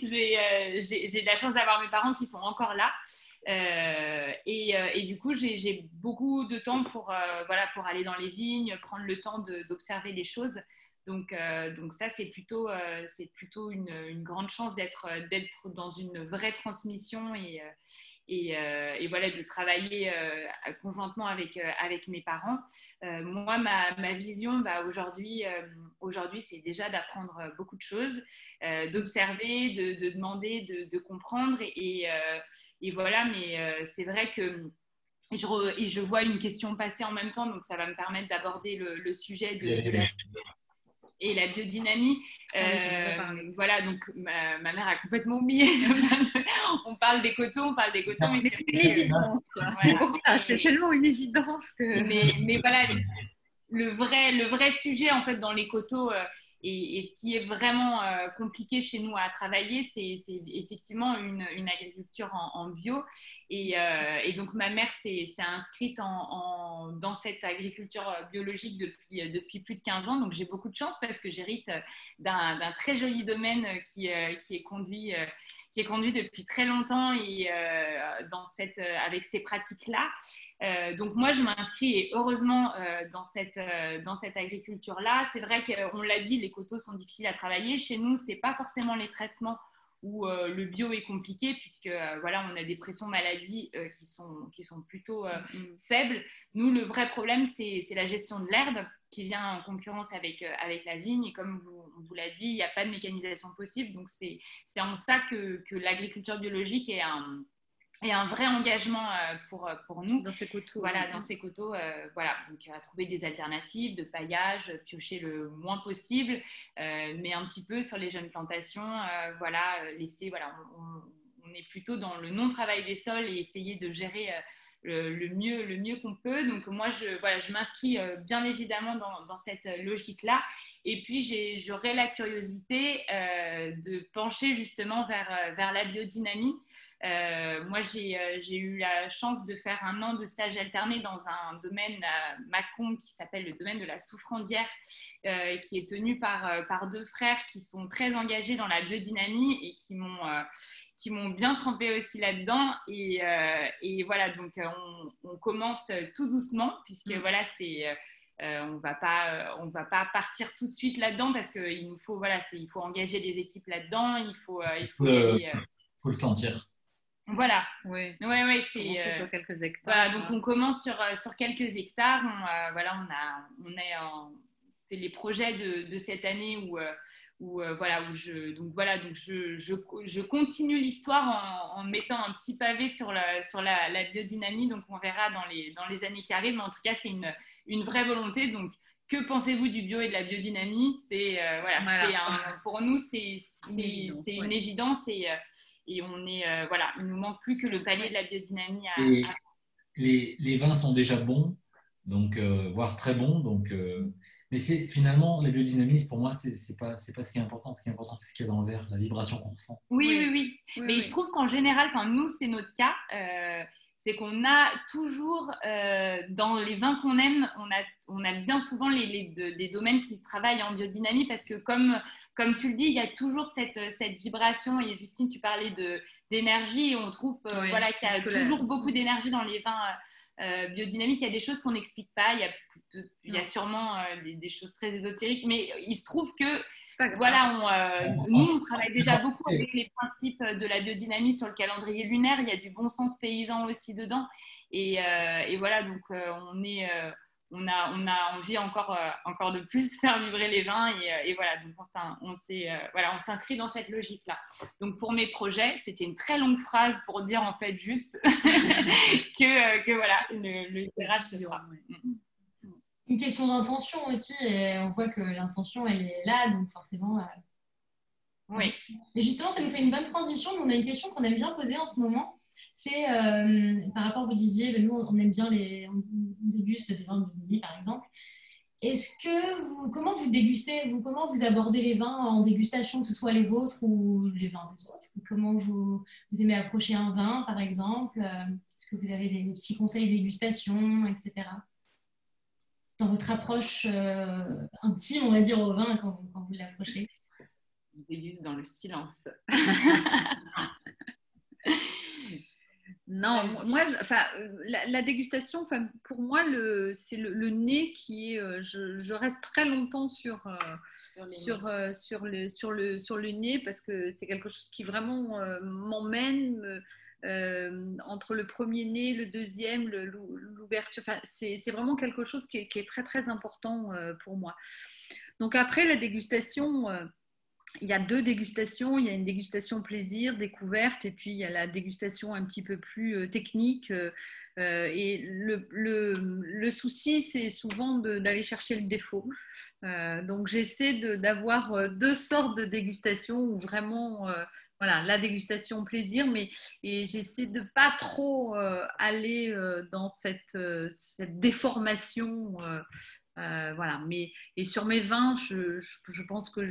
E: J'ai de la chance d'avoir mes parents qui sont encore là. Et du coup, j'ai beaucoup de temps pour aller dans les vignes, prendre le temps d'observer les choses. Donc ça, c'est plutôt une grande chance d'être dans une vraie transmission et voilà, de travailler conjointement avec mes parents. Moi, ma vision aujourd'hui, c'est déjà d'apprendre beaucoup de choses, d'observer, de demander, de comprendre. Et voilà, mais c'est vrai que je vois une question passer en même temps, donc ça va me permettre d'aborder le sujet de la... et la biodynamie. Voilà, donc ma mère a complètement oublié. On parle des coteaux,
B: mais c'est une évidence. Voilà. C'est pour ça, c'est tellement une évidence que.
E: Mais voilà, le vrai sujet en fait dans les coteaux et ce qui est vraiment compliqué chez nous à travailler, c'est effectivement une agriculture en bio. Et donc ma mère s'est inscrite dans cette agriculture biologique depuis plus de 15 ans. Donc j'ai beaucoup de chance parce que j'hérite d'un très joli domaine qui est conduit depuis très longtemps et avec ces pratiques-là. Donc moi, je m'inscris et heureusement dans cette agriculture-là. C'est vrai qu'on l'a dit, les coteaux sont difficiles à travailler. Chez nous, ce n'est pas forcément les traitements où le bio est compliqué puisque voilà, on a des pressions maladies qui sont plutôt faibles. Nous, le vrai problème, c'est la gestion de l'herbe qui vient en concurrence avec la vigne. Et comme on vous l'a dit, il n'y a pas de mécanisation possible. Donc, c'est en ça que l'agriculture biologique est un vrai engagement pour nous.
B: Dans ces coteaux.
E: Voilà, dans ces coteaux, voilà. Donc, à trouver des alternatives de paillage, piocher le moins possible, mais un petit peu sur les jeunes plantations, voilà, laisser, voilà, on est plutôt dans le non-travail des sols et essayer de gérer le mieux qu'on peut. Donc, moi, je m'inscris bien évidemment dans cette logique-là. Et puis, j'aurais la curiosité de pencher justement vers la biodynamie. Moi, j'ai eu la chance de faire 1 an de stage alterné dans un domaine à Mâcon qui s'appelle le domaine de la soufrandière, qui est tenu par 2 frères qui sont très engagés dans la biodynamie et qui m'ont bien trempé aussi là-dedans. Et voilà, donc on commence tout doucement puisque voilà, on va pas partir tout de suite là-dedans parce qu'il nous faut, voilà, il faut engager les équipes là-dedans, il faut
A: le sentir.
E: Voilà.
B: Oui.
E: Ouais,
B: c'est sur quelques hectares.
E: Voilà, donc on commence sur quelques hectares. C'est les projets de cette année où je continue l'histoire en mettant un petit pavé sur la biodynamie. Donc on verra dans les années qui arrivent. Mais en tout cas, c'est une vraie volonté. Donc que pensez-vous du bio et de la biodynamie? Pour nous, c'est une évidence et on est voilà, il nous manque plus que le palier de la biodynamie.
A: Les vins sont déjà bons, donc voire très bons, donc. Mais finalement la biodynamie, pour moi, c'est pas ce qui est important. Ce qui est important, c'est ce qu'il y a dans le verre, la vibration qu'on ressent.
E: Oui. Mais il se trouve qu'en général, nous, c'est notre cas. C'est qu'on a toujours, dans les vins qu'on aime, on a bien souvent des domaines qui travaillent en biodynamie parce que comme tu le dis, il y a toujours cette vibration. Et Justine, tu parlais d'énergie et on trouve voilà, qu'il y a toujours beaucoup d'énergie dans les vins biodynamiques. Il y a des choses qu'on n'explique pas. Il y a sûrement des choses très ésotériques, mais il se trouve que voilà, nous, on travaille déjà beaucoup avec les principes de la biodynamie sur le calendrier lunaire. Il y a du bon sens paysan aussi dedans. Et voilà, donc on a envie encore de plus faire vibrer les vins. Et voilà, donc on s'inscrit dans cette logique-là. Donc pour mes projets, c'était une très longue phrase pour dire en fait juste que voilà, le terrasse se fera.
D: Une question d'intention aussi, et on voit que l'intention, elle est là, donc forcément...
E: Oui.
D: Mais justement, ça nous fait une bonne transition. Nous, on a une question qu'on aime bien poser en ce moment. C'est par rapport, vous disiez, nous, on aime bien on déguste des vins de biodynamie, par exemple. Comment vous dégustez, comment vous abordez les vins en dégustation, que ce soit les vôtres ou les vins des autres? Comment vous aimez approcher un vin, par exemple? Est-ce que vous avez des petits conseils de dégustation, etc.? Dans votre approche intime, on va dire, au vin quand vous l'approchez?
E: On déguste dans le silence.
B: Non, moi, la dégustation, pour moi, c'est le nez qui est. Je reste très longtemps sur le nez parce que c'est quelque chose qui vraiment m'emmène entre le premier nez, le deuxième, l'ouverture. C'est vraiment quelque chose qui est très très important pour moi. Donc après la dégustation. il y a 2 dégustations. Il y a une dégustation plaisir, découverte, et puis il y a la dégustation un petit peu plus technique. Et le souci, c'est souvent d'aller chercher le défaut. Donc j'essaie d'avoir 2 sortes de dégustations où vraiment, voilà, la dégustation plaisir, et j'essaie de pas trop aller dans cette déformation. Voilà. Et sur mes vins, je pense que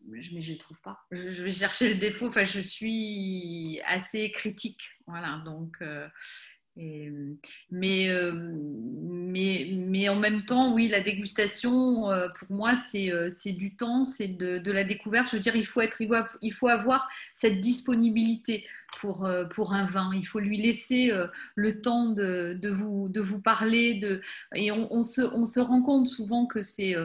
B: mais je ne les trouve pas. Je vais chercher le défaut. Enfin, je suis assez critique. Voilà. Donc, et- mais en même temps, oui, la dégustation, pour moi, c'est du temps, c'est de la découverte. Je veux dire, il faut avoir cette disponibilité pour un vin. Il faut lui laisser le temps de vous parler. Et on se rend compte souvent que c'est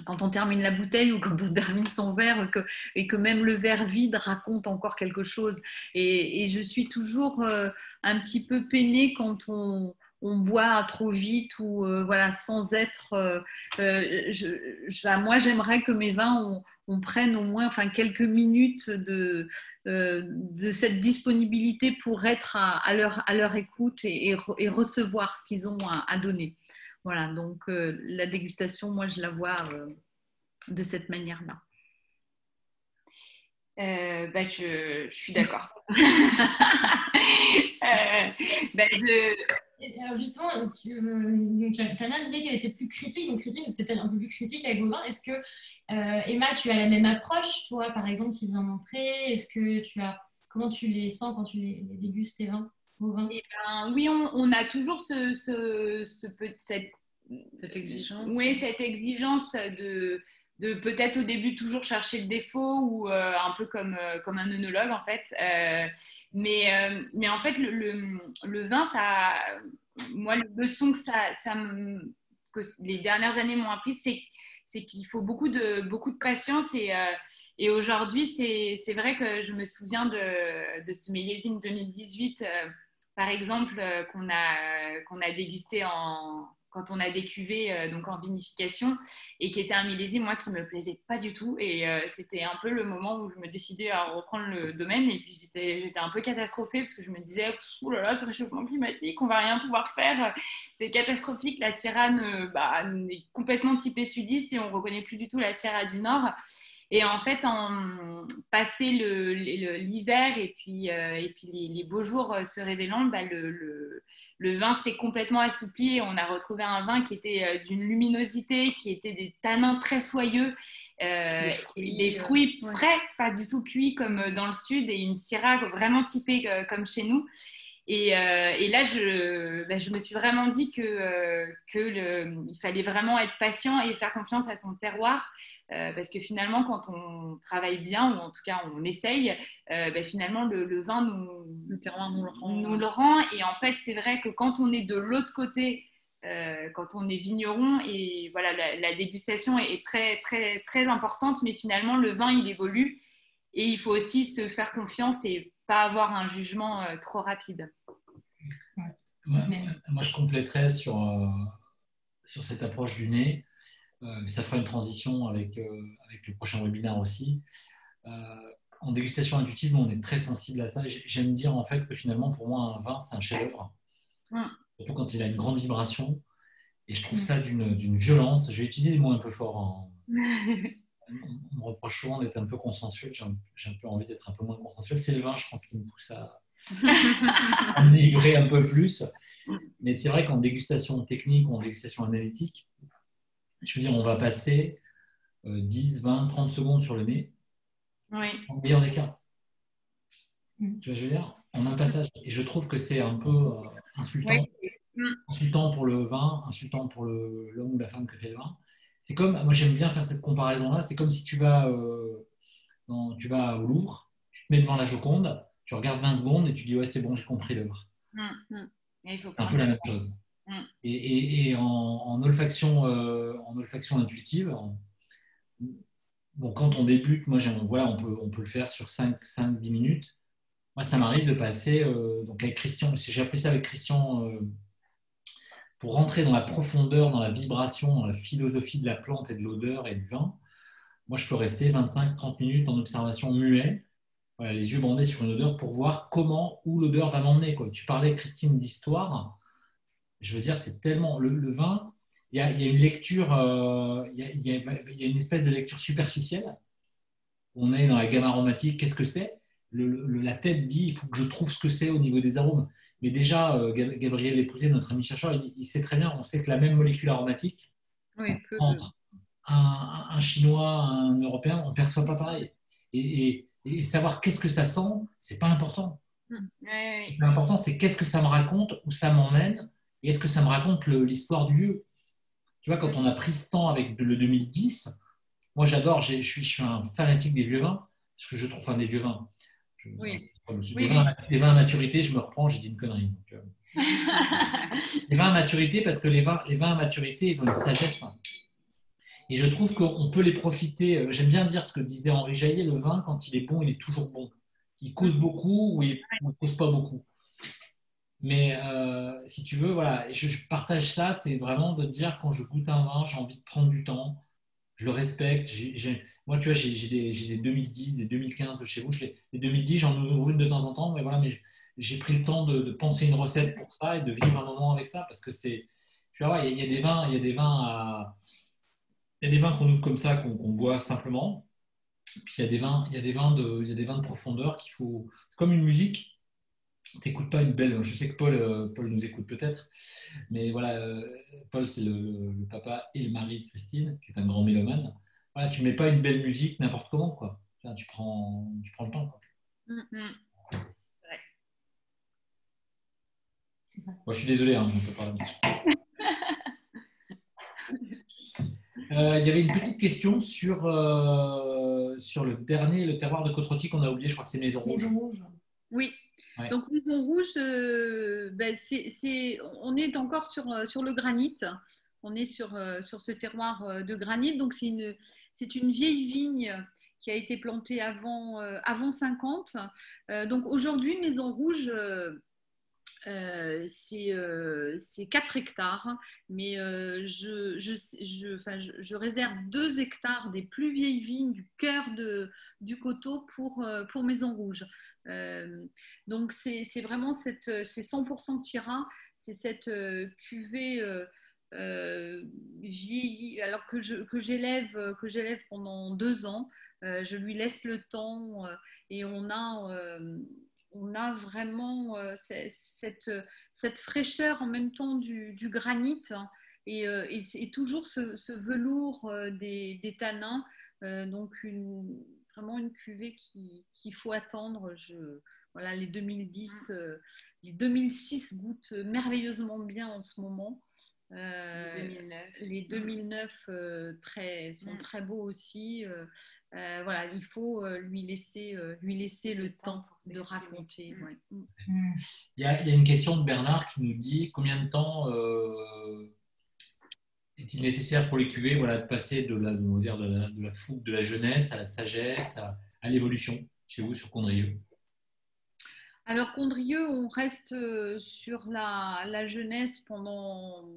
B: quand on termine la bouteille ou quand on termine son verre, et que même le verre vide raconte encore quelque chose. Et je suis toujours un petit peu peinée quand on boit trop vite ou voilà, sans être... moi, j'aimerais que mes vins, on prenne au moins quelques minutes de cette disponibilité pour être à leur écoute et recevoir ce qu'ils ont à donner. Voilà, donc la dégustation, moi, je la vois de cette manière-là.
E: Je suis d'accord.
D: Alors justement, tu as bien dit qu'elle était plus critique, donc critique, mais c'était peut-être un peu plus critique avec Gauvin. Est-ce que, Emma, tu as la même approche, toi, par exemple, qui vient montrer? Est-ce que comment tu les sens quand tu les dégustes, tes vins, vos vins?
E: Oui, on a toujours
B: cette exigence.
E: Oui, cette exigence de peut-être au début toujours chercher le défaut ou un peu comme un œnologue en fait. Mais en fait, le vin, moi, la leçon que les dernières années m'ont appris, c'est qu'il faut beaucoup de patience. Et aujourd'hui, c'est vrai que je me souviens de ce millésime 2018, par exemple, qu'on a dégusté quand on a des cuvées donc en vinification, et qui était un millésime, moi, qui me plaisait pas du tout. Et c'était un peu le moment où je me décidais à reprendre le domaine. Et puis j'étais un peu catastrophée parce que je me disais, oh là là, ce réchauffement climatique, on va rien pouvoir faire. C'est catastrophique. La Sierra est complètement typée sudiste et on reconnaît plus du tout la Sierra du Nord. Et en fait, passé l'hiver et puis les beaux jours se révélant, le vin s'est complètement assoupli et on a retrouvé un vin qui était d'une luminosité, qui était des tanins très soyeux, des fruits frais, pas du tout cuits comme dans le sud, et une syrah vraiment typée comme chez nous. Et là, je me suis vraiment dit qu'il fallait vraiment être patient et faire confiance à son terroir. Parce que finalement, quand on travaille bien, ou en tout cas on essaye, finalement le vin
B: le terroir
E: nous le rend. Et en fait, c'est vrai que quand on est de l'autre côté, quand on est vigneron, et voilà, la dégustation est très, très, très importante, mais finalement le vin, il évolue. Et il faut aussi se faire confiance et pas avoir un jugement trop rapide.
A: Ouais, moi, je compléterais sur cette approche du nez. Ça fera une transition avec le prochain webinaire aussi. En dégustation intuitive, on est très sensible à ça. J'aime dire en fait que finalement, pour moi, un vin, c'est un chef-d'œuvre. Surtout quand il a une grande vibration. Et je trouve ça d'une violence. Je vais utiliser des mots un peu forts. On me reproche souvent d'être un peu consensuel. J'ai un peu envie d'être un peu moins consensuel. C'est le vin, je pense, qui me pousse à enivrer un peu plus. Mais c'est vrai qu'en dégustation technique ou en dégustation analytique, je veux dire, on va passer 10, 20, 30 secondes sur le nez.
E: Oui.
A: En meilleur des cas. Tu vois, je veux dire, en un passage. Et je trouve que c'est un peu insultant. Oui. Insultant pour le vin, insultant pour l'homme ou la femme qui fait le vin. C'est comme, moi j'aime bien faire cette comparaison-là, c'est comme si tu vas au Louvre, tu te mets devant la Joconde, tu regardes 20 secondes et tu dis ouais c'est bon, j'ai compris l'œuvre. C'est un peu la même chose. Et en olfaction intuitive, bon, quand on débute, moi on peut le faire sur 5-10 minutes. Moi ça m'arrive de passer, donc avec Christian, j'ai appris ça avec Christian, pour rentrer dans la profondeur, dans la vibration, dans la philosophie de la plante et de l'odeur et du vin. moi, je peux rester 25-30 minutes en observation muet, voilà, les yeux bandés sur une odeur pour voir comment, où l'odeur va m'emmener, quoi. Tu parlais, Christine, d'histoire. Je veux dire, c'est tellement. Le vin, il y a une lecture, il y a une espèce de lecture superficielle. On est dans la gamme aromatique, qu'est-ce que c'est? La tête dit, il faut que je trouve ce que c'est au niveau des arômes. Mais déjà, Gabriel Lépousé, notre ami chercheur, il sait très bien, on sait que la même molécule aromatique,
B: Oui,
A: entre un Chinois, un Européen, on ne perçoit pas pareil. Et savoir qu'est-ce que ça sent, c'est pas important.
E: Ouais,
A: L'important, c'est qu'est-ce que ça me raconte, où ça m'emmène, et est-ce que ça me raconte l'histoire du lieu. Tu vois, quand on a pris ce temps avec le 2010, moi j'adore, je suis un fanatique des vieux vins, parce que je trouve, enfin des vieux vins,
B: oui,
A: des vins à maturité, je me reprends, j'ai dit une connerie. Donc, les vins à maturité, parce que les vins à maturité, ils ont une sagesse. Et je trouve qu'on peut les profiter. J'aime bien dire ce que disait Henri Jaillet, le vin, quand il est bon, il est toujours bon. Il cause beaucoup ou il ne cause pas beaucoup. Mais si tu veux, voilà, je partage ça, c'est vraiment de dire quand je goûte un vin, j'ai envie de prendre du temps, je le respecte. Moi, tu vois, j'ai des 2010, des 2015 de chez vous. Les 2010, j'en ouvre une de temps en temps, mais voilà, mais j'ai pris le temps de penser une recette pour ça et de vivre un moment avec ça parce que c'est, tu vois, il y a des vins, il y a des vins qu'on ouvre comme ça, qu'on boit simplement. Puis il y a des vins de profondeur qu'il faut. C'est comme une musique. T'écoutes pas une belle. Je sais que Paul nous écoute peut-être, mais voilà, Paul c'est le papa et le mari de Christine, qui est un grand mélomane. Voilà, tu mets pas une belle musique n'importe comment quoi. Tu prends le temps quoi.
E: ouais.
A: Moi, je suis désolé, hein, on peut parler là-dessus. Il y avait une petite question sur le terroir de Côte-Rôtie qu'on a oublié, je crois que c'est Maison Rouge.
D: Maison Rouge.
B: oui.
A: Ouais.
B: Donc, Maison Rouge, on est encore sur le granit. On est sur ce terroir de granit. Donc, c'est une vieille vigne qui a été plantée avant 50. Donc, aujourd'hui, Maison Rouge, c'est 4 hectares, mais je réserve 2 hectares des plus vieilles vignes du cœur du coteau pour Maison Rouge. Donc c'est vraiment c'est 100% de Syrah, c'est cette cuvée vieillie, alors que j'élève pendant 2 ans. Je lui laisse le temps et on a vraiment cette fraîcheur en même temps du granit, hein, et toujours ce velours des tanins. Donc vraiment une cuvée qu'il faut attendre. Voilà, les 2010, les 2006 goûtent merveilleusement bien en ce moment.
E: 2009.
B: Les 2009 sont très beaux aussi. Voilà, il faut lui laisser le temps de raconter. Ouais.
A: Il y a une question de Bernard qui nous dit combien de temps est-il nécessaire pour les cuvées, voilà, de passer on va dire de la fougue, de la jeunesse à la sagesse, à l'évolution chez vous sur Condrieu?
B: Alors, Condrieu, on reste sur la jeunesse pendant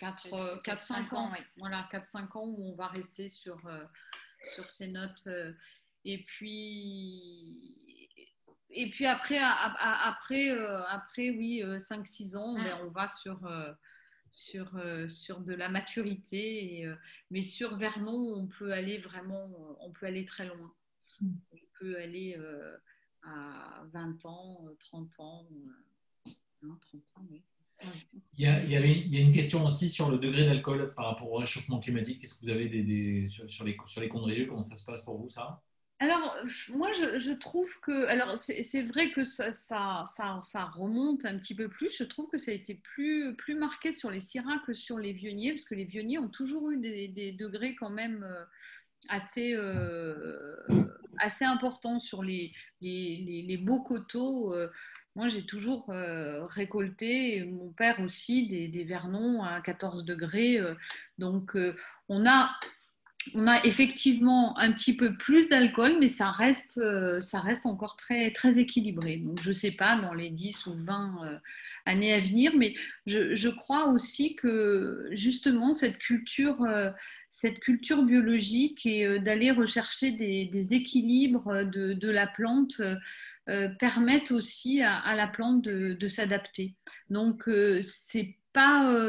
B: 4-5 ans.
E: Oui.
B: Voilà, 4-5 ans où on va rester sur ces notes. Et puis après, oui, 5-6 ans, ben, on va sur de la maturité. Mais sur Vernon, on peut aller très loin. On peut aller à 20 ans, 30 ans. 30 ans, oui.
A: Il y a une question aussi sur le degré d'alcool par rapport au réchauffement climatique. Est-ce que vous avez sur les Condrieu, comment ça se passe pour vous, ça?
B: Alors, moi, je trouve que. Alors, c'est vrai que ça remonte un petit peu plus. Je trouve que ça a été plus marqué sur les Syrahs que sur les Vionniers, parce que les Vionniers ont toujours eu des degrés quand même assez, assez importants sur les beaux coteaux. Moi, j'ai toujours récolté, et mon père aussi, des Vernons à 14 degrés. Donc, on a On a effectivement un petit peu plus d'alcool, mais ça reste encore très, très équilibré. Donc, je ne sais pas dans les 10 ou 20 années à venir, mais je crois aussi que justement cette culture biologique et d'aller rechercher des équilibres de la plante permettent aussi à la plante de s'adapter. Donc, c'est pas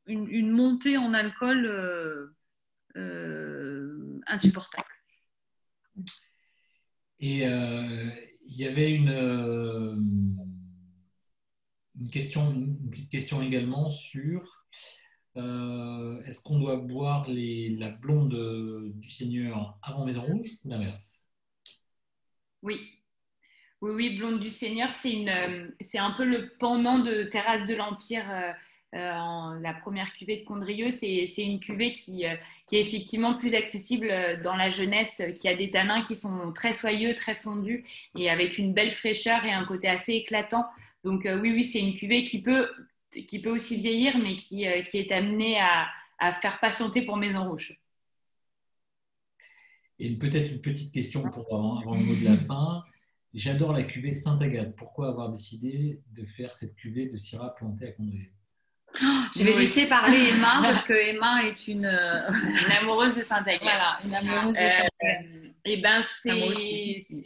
B: une montée en alcool insupportable.
A: Et il y avait une petite question également sur est-ce qu'on doit boire la blonde du Seigneur avant Maison Rouge ou l'inverse?
E: Oui. Oui, Blonde du Seigneur, c'est un peu le pendant de Terrasse de l'Empire, la première cuvée de Condrieu. C'est une cuvée qui est effectivement plus accessible dans la jeunesse, qui a des tanins qui sont très soyeux, très fondus et avec une belle fraîcheur et un côté assez éclatant. Donc oui, c'est une cuvée qui peut aussi vieillir, mais qui est amenée à faire patienter pour Maison Rouge.
A: Et peut-être une petite question avant le mot de la fin. J'adore la cuvée Sainte-Agathe. Pourquoi avoir décidé de faire cette cuvée de Syrah plantée à Condrieu?
B: Je vais laisser parler Emma parce que Emma est une
E: amoureuse de Sainte-Agathe.
B: Voilà, une amoureuse de Sainte-Agathe.
E: Et ben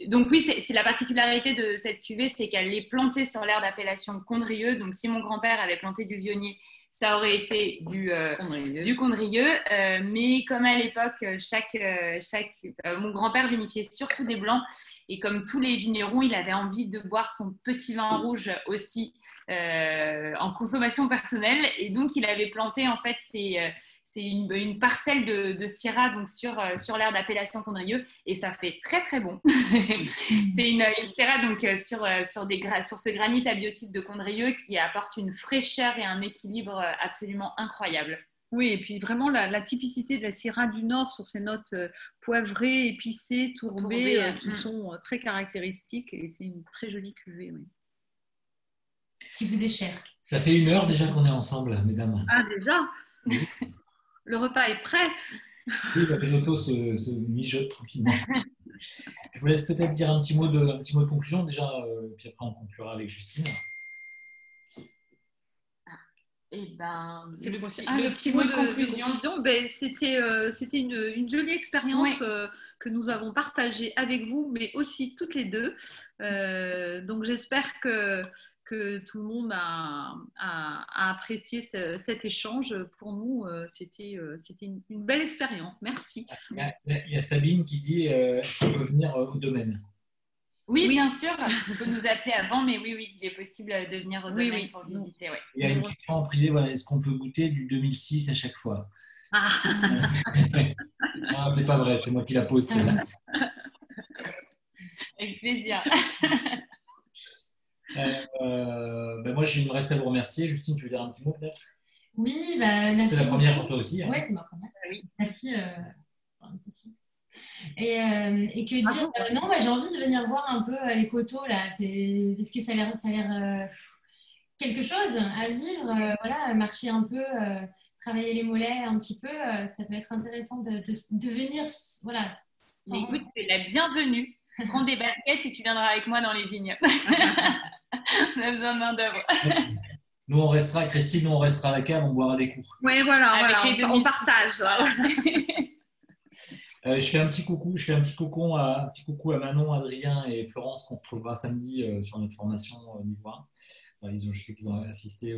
E: donc oui, c'est la particularité de cette cuvée, c'est qu'elle est plantée sur l'aire d'appellation Condrieu. Donc si mon grand-père avait planté du Vionnier, ça aurait été du Condrieu. Mais comme à l'époque, mon grand-père vinifiait surtout des blancs. Et comme tous les vignerons, il avait envie de boire son petit vin rouge aussi en consommation personnelle. Et donc, il avait planté, en fait, c'est une parcelle de Syrah donc sur l'aire d'appellation Condrieu. Et ça fait très, très bon. C'est une Syrah donc, sur ce granit abiotique de Condrieu qui apporte une fraîcheur et un équilibre absolument incroyable.
B: Oui, et puis vraiment la typicité de la Syrah du Nord sur ces notes poivrées, épicées, tourbées, qui sont très caractéristiques. Et c'est une très jolie cuvée. Oui.
D: Qui vous est cher.
A: Ça fait 1 heure déjà qu'on est ensemble, mesdames.
B: Ah, déjà?
A: Oui.
B: Le repas est prêt.
A: Oui, la risotto se mijote tranquillement. Je vous laisse peut-être dire un petit mot de conclusion déjà, puis après on conclura avec Justine.
E: Eh ben,
B: le petit mot de conclusion. Ben, c'était une jolie expérience que nous avons partagée avec vous, mais aussi toutes les deux. Donc j'espère que tout le monde a apprécié cet échange. Pour nous, c'était une belle expérience. Merci.
A: Il y a Sabine qui dit qu'on peut venir au domaine.
E: Oui, bien sûr. Il faut nous appeler avant, mais oui, il est possible de venir au domaine pour visiter. Ouais.
A: Il y a une question en privé, voilà, est-ce qu'on peut goûter du 2006 à chaque fois? Non, c'est pas vrai, c'est moi qui la pose celle-là.
E: Avec plaisir.
A: Moi, il me reste à vous remercier. Justine, tu veux dire un petit mot peut-être?
D: Oui, merci.
A: C'est la première pour toi aussi. Hein.
D: Oui, c'est ma première. Oui. Merci pour l'invitation. Et que dire non, j'ai envie de venir voir un peu les coteaux là, parce que ça a l'air quelque chose à vivre, voilà, marcher un peu, travailler les mollets un petit peu, ça peut être intéressant de venir, voilà.
E: Mais écoute, c'est la bienvenue. Prends des baskets et tu viendras avec moi dans les vignes. On a besoin de main d'œuvre.
A: Nous on restera, Christine, on restera à la cave, on boira des coups.
B: Oui, voilà, on partage. Voilà.
A: Je fais un petit coucou à Manon, Adrien et Florence qu'on retrouvera samedi sur notre formation niveau 1. Je sais qu'ils ont assisté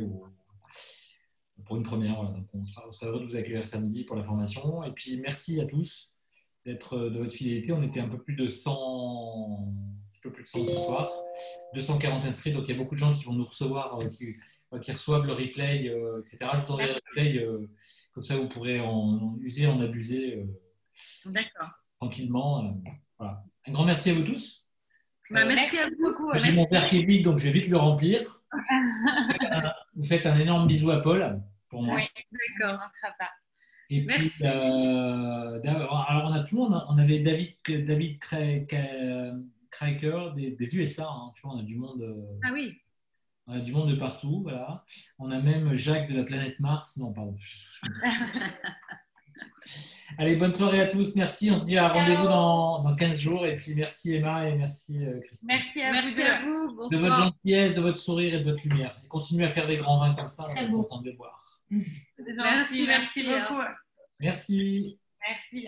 A: pour une première. Voilà. Donc on sera heureux de vous accueillir samedi pour la formation. Et puis merci à tous de votre fidélité. On était un peu plus de 100 ce soir, 240 inscrits. Donc il y a beaucoup de gens qui vont nous recevoir, qui reçoivent le replay, etc. Je vous enverrai le replay, comme ça vous pourrez en user, en abuser.
B: D'accord.
A: Tranquillement. Voilà. Un grand merci à vous tous.
B: Merci à vous beaucoup.
A: J'ai mon verre qui est vide, donc je vais vite le remplir. Vous faites un énorme bisou à Paul pour moi.
E: Oui, d'accord, on ne fera pas.
A: Et puis, alors on a tout le monde. On avait David Kraker des USA. Hein, tu vois, on a du monde.
B: Ah oui.
A: On a du monde de partout. Voilà. On a même Jacques de la planète Mars. Non, pardon. Allez, bonne soirée à tous. Merci. On se dit à
E: Ciao.
A: rendez-vous dans 15 jours. Et puis merci Emma et merci Christine.
E: Merci à vous
B: Merci
E: deux.
B: à vous.
A: De votre
B: Bonsoir.
A: gentillesse, de votre sourire et de votre lumière. Et continuez à faire des grands vins comme ça.
D: Très
A: On est
D: beau.
A: content de les voir.
E: C'est gentil, merci
B: Merci,
E: beaucoup.
A: Merci.
E: Merci.